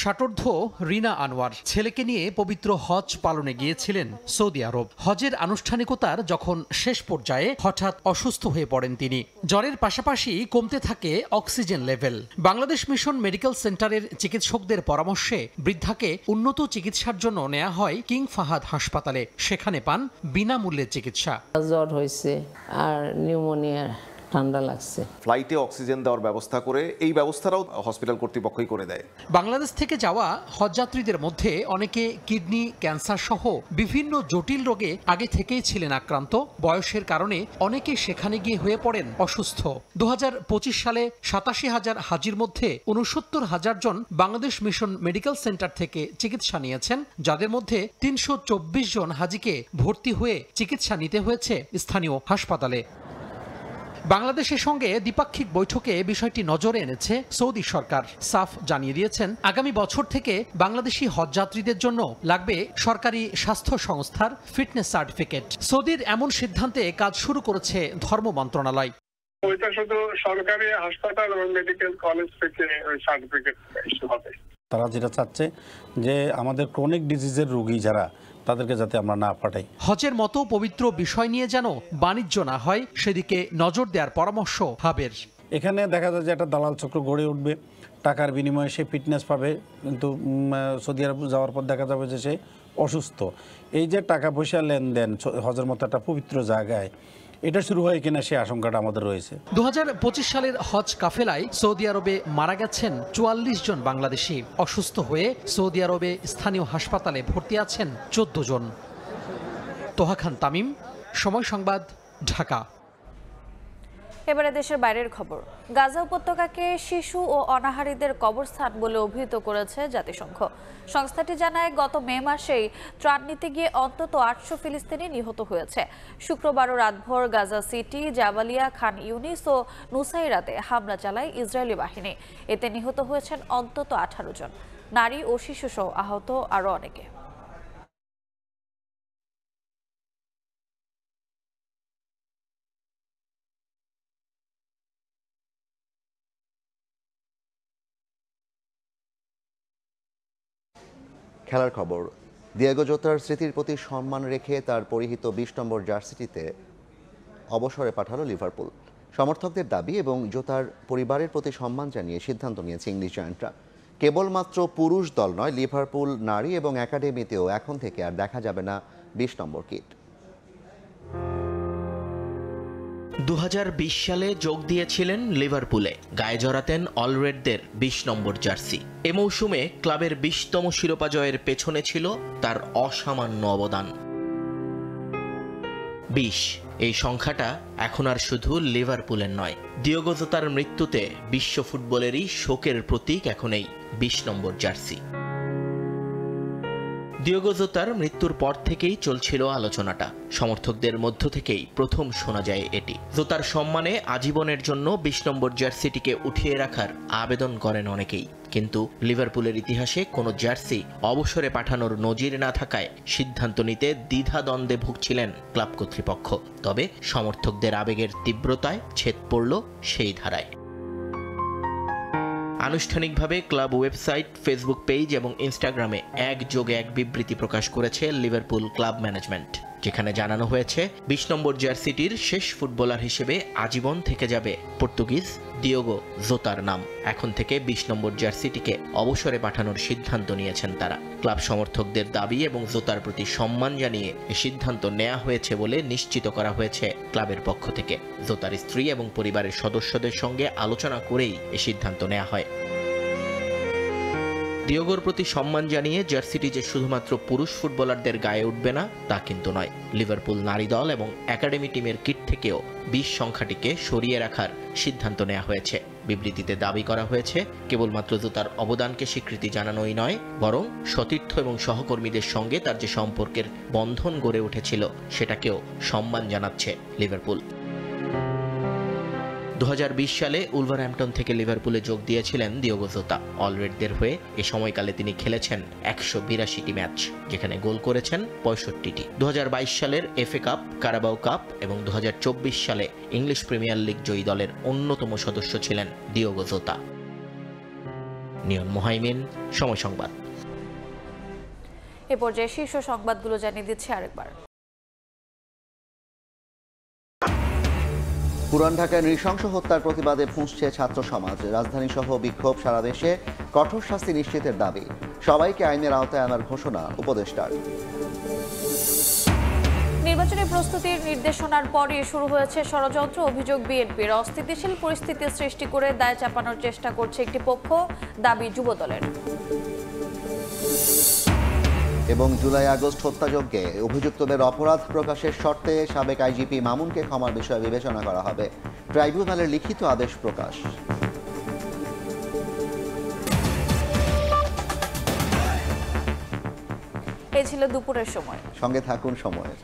Speaker 20: ষাটোর্ধ্ব রিনা আনোয়ার ছেলেকে নিয়ে পবিত্র হজ পালনে গিয়েছিলেন সৌদি আরব। হজের আনুষ্ঠানিকতার যখন শেষ পর্যায়ে হঠাৎ অসুস্থ হয়ে পড়েন তিনি। জ্বরের পাশাপাশি কমতে থাকে oxygen level. Bangladesh mission medical সেন্টারের চিকিৎসকদের পরামর্শে বৃদ্ধাকে উন্নত চিকিৎসার জন্য নেওয়া হয় কিং ফাহাদ হাসপাতালে। সেখানে পান বিনামূল্যে চিকিৎসা।
Speaker 21: জ্বর হয়েছে আর নিউমোনিয়া, ঠান্ডা লাগছে।
Speaker 22: ফ্লাইটে অক্সিজেন দেওয়ার ব্যবস্থা করে, এই ব্যবস্থাটাও হসপিটাল কর্তৃপক্ষই করে দেয়।
Speaker 20: বাংলাদেশ থেকে যাওয়া হজযাত্রীদের মধ্যে অনেকে কিডনি ক্যান্সার সহ বিভিন্ন জটিল রোগে আগে থেকেই ছিলেন আক্রান্ত। বয়সের কারণে অনেকে সেখানে গিয়ে হয়ে পড়েন অসুস্থ। 2025 সালে 87,000 হাজির মধ্যে 69,000 জন বাংলাদেশ মিশন মেডিকেল সেন্টার থেকে চিকিৎসা নিয়েছেন, যাদের মধ্যে 324 জন হাজিকে ভর্তি হয়ে চিকিৎসা নিতে হয়েছে স্থানীয় হাসপাতালে। বাংলাদেশের সঙ্গে দ্বিপাক্ষিক বৈঠকে বিষয়টি নজরে এনেছে সৌদি সরকার। সাফ জানিয়ে দিয়েছেন, আগামী বছর থেকে বাংলাদেশি হজযাত্রীদের জন্য লাগবে সরকারি স্বাস্থ্য সংস্থার ফিটনেস সার্টিফিকেট। সৌদির এমন সিদ্ধান্তে কাজ শুরু করেছে ধর্ম মন্ত্রণালয়।
Speaker 23: ওইটা শুধু সরকারি হাসপাতাল এবং মেডিকেল কলেজ থেকে ওই সার্টিফিকেট ইস্যু হবে।
Speaker 24: তারা যেটা চাচ্ছে যে আমাদের ক্রনিক ডিজিজের রোগী যারা, তাদেরকে যাতে আমরা না পাঠাই।
Speaker 20: হজের মতো পবিত্র বিষয় নিয়ে যেন বাণিজ্য না হয়, সেদিকে নজর দেওয়ার পরামর্শ হাবের।
Speaker 24: এখানে দেখা যায় যে একটা দালাল চক্র গড়ে উঠবে, টাকার বিনিময়ে সে ফিটনেস পাবে, কিন্তু সৌদি আরব যাওয়ার পর দেখা যাবে যে সে অসুস্থ। এই যে টাকা পয়সা লেনদেন হজের মতো একটা পবিত্র জায়গায়, এটা শুরু হয় কিনা সে আশঙ্কাটা আমাদের রয়েছে।
Speaker 20: 2025 সালের হজ কাফেলায় সৌদি আরবে মারা গেছেন 44 জন বাংলাদেশি। অসুস্থ হয়ে সৌদি আরবে স্থানীয় হাসপাতালে ভর্তি আছেন 14 জন। তোহা খান তামিম, সময় সংবাদ, ঢাকা।
Speaker 6: এবারে দেশের বাইরের খবর। গাজা উপত্যকাকে শিশু ও অনাহারীদের কবরস্থান বলে অভিহিত করেছে জাতিসংঘ। সংস্থাটি জানায়, গত মে মাসেই ত্রাণ নিতে গিয়ে অন্তত 800 ফিলিস্তিনি নিহত হয়েছে। শুক্রবারও রাতভর গাজা সিটি, জাবালিয়া, খান ইউনিস ও নুসাইরাতে হামলা চালায় ইসরায়েলি বাহিনী। এতে নিহত হয়েছেন অন্তত 18 জন, নারী ও শিশুসহ আহত আরও অনেকে।
Speaker 1: খেলার খবর। দিয়েগো জোতার স্মৃতির প্রতি সম্মান রেখে তার পরিহিত 20 নম্বর জার্সিটিতে অবসরে পাঠালো লিভারপুল। সমর্থকদের দাবি এবং জোতার পরিবারের প্রতি সম্মান জানিয়ে সিদ্ধান্ত নিয়েছে ইংলিশ জায়ান্টরা। কেবলমাত্র পুরুষ দল নয়, লিভারপুল নারী এবং একাডেমিতেও এখন থেকে আর দেখা যাবে না 20 নম্বর কিট।
Speaker 25: 2020 সালে যোগ দিয়েছিলেন লিভারপুলে, গায়ে জড়াতেন অলরেডদের 20 নম্বর জার্সি। এ মৌসুমে ক্লাবের 20তম শিরোপা জয়ের পেছনে ছিল তার অসামান্য অবদান। 20, এই সংখ্যাটা এখন আর শুধু লিভারপুলের নয়। দিয়েগো জোতার মৃত্যুতে বিশ্ব ফুটবলেরই শোকের প্রতীক এখন এই 20 নম্বর জার্সি। দিয়েগো জোতার মৃত্যুর পর থেকেই চলছিল আলোচনাটা। সমর্থকদের মধ্য থেকেই প্রথম শোনা যায় এটি। জোতার সম্মানে আজীবনের জন্য 20 নম্বর জার্সিটিকে উঠিয়ে রাখার আবেদন করেন অনেকেই, কিন্তু লিভারপুলের ইতিহাসে কোনো জার্সি অবসরে পাঠানোর নজির না থাকায় সিদ্ধান্ত নিতে দ্বিধাদ্বন্দ্বে ভুগছিলেন ক্লাব কর্তৃপক্ষ। তবে সমর্থকদের আবেগের তীব্রতায় ছেদ পড়ল সেই ধারায়। আনুষ্ঠানিকভাবে ক্লাব ওয়েবসাইট, ফেসবুক পেজ এবং ইনস্টাগ্রামে একযোগে এক বিবৃতি প্রকাশ করেছে লিভারপুল ক্লাব ম্যানেজমেন্ট, যেখানে জানানো হয়েছে 20 নম্বর জার্সিটির শেষ ফুটবলার হিসেবে আজীবন থেকে যাবে পর্তুগিজ দিয়েগো জোতার নাম। এখন থেকে 20 নম্বর জার্সিটিকে অবসরে পাঠানোর সিদ্ধান্ত নিয়েছেন তারা। ক্লাব সমর্থকদের দাবি এবং জোতার প্রতি সম্মান জানিয়ে এই সিদ্ধান্ত নেওয়া হয়েছে বলে নিশ্চিত করা হয়েছে ক্লাবের পক্ষ থেকে। জোতার স্ত্রী এবং পরিবারের সদস্যদের সঙ্গে আলোচনা করেই এই সিদ্ধান্ত নেওয়া হয়। দিয়েগোর প্রতি সম্মান জানিয়ে জার্সিটি যে শুধুমাত্র পুরুষ ফুটবলারদের গায়ে উঠবে না তা কিন্তু নয়। লিভারপুল নারী দল এবং একাডেমি টিমের কিট থেকেও 20 সংখ্যাটিকে সরিয়ে রাখার সিদ্ধান্ত নেওয়া হয়েছে। বিবৃতিতে দাবি করা হয়েছে, কেবলমাত্র জোতার অবদানকে স্বীকৃতি জানানোই নয়, বরং সতীর্থ এবং সহকর্মীদের সঙ্গে তার যে সম্পর্কের বন্ধন গড়ে উঠেছিল সেটাকেও সম্মান জানাচ্ছে লিভারপুল। 2020 সালে উলভারহ্যাম্পটন থেকে লিভারপুলে যোগ দিয়েছিলেন দিয়েগো জোতা। অলরেডদের হয়ে এ সময়কালে তিনি খেলেছেন 182টি ম্যাচ, যেখানে গোল করেছেন 65টি। 2022 সালের এফএ কাপ, কারাবাও কাপ এবং 2024 সালে ইংলিশ প্রিমিয়ার লিগ জয়ী দলের অন্যতম সদস্য ছিলেন দিয়েগো জোতা। নিয়ন মোহাইমিন, সময় সংবাদ।
Speaker 6: এ পর্যায়ে শীর্ষ সংবাদগুলো জানিয়ে দিচ্ছে আরেকবার।
Speaker 1: পুরান ঢাকায় নৃশংস হত্যার প্রতিবাদে ফুঁসছে ছাত্র সমাজ। রাজধানী সহ বিক্ষোভ সারা দেশে, কঠোর শাস্তি নিশ্চিতের দাবি। সবাইকে আইনের আওতায় আনার ঘোষণা উপদেষ্টার।
Speaker 6: নির্বাচনী প্রস্তুতির নির্দেশনার পরই শুরু হয়েছে ষড়যন্ত্র, অভিযোগ বিএনপির। অস্থিতিশীল পরিস্থিতি সৃষ্টি করে দায় চাপানোর চেষ্টা করছে একটি পক্ষ, দাবি যুবদলের।
Speaker 1: এবং জুলাই আগস্ট হত্যাযজ্ঞে অভিযুক্তদের অপরাধ প্রকাশের শর্তে সাবেক আইজিপি মামুনকে ক্ষমার বিষয়ে বিবেচনা করা হবে। ট্রাইব্যুনালের লিখিত আদেশ প্রকাশ।
Speaker 6: এই ছিল দুপুরের সময়।
Speaker 1: সঙ্গে থাকুন সময়ের।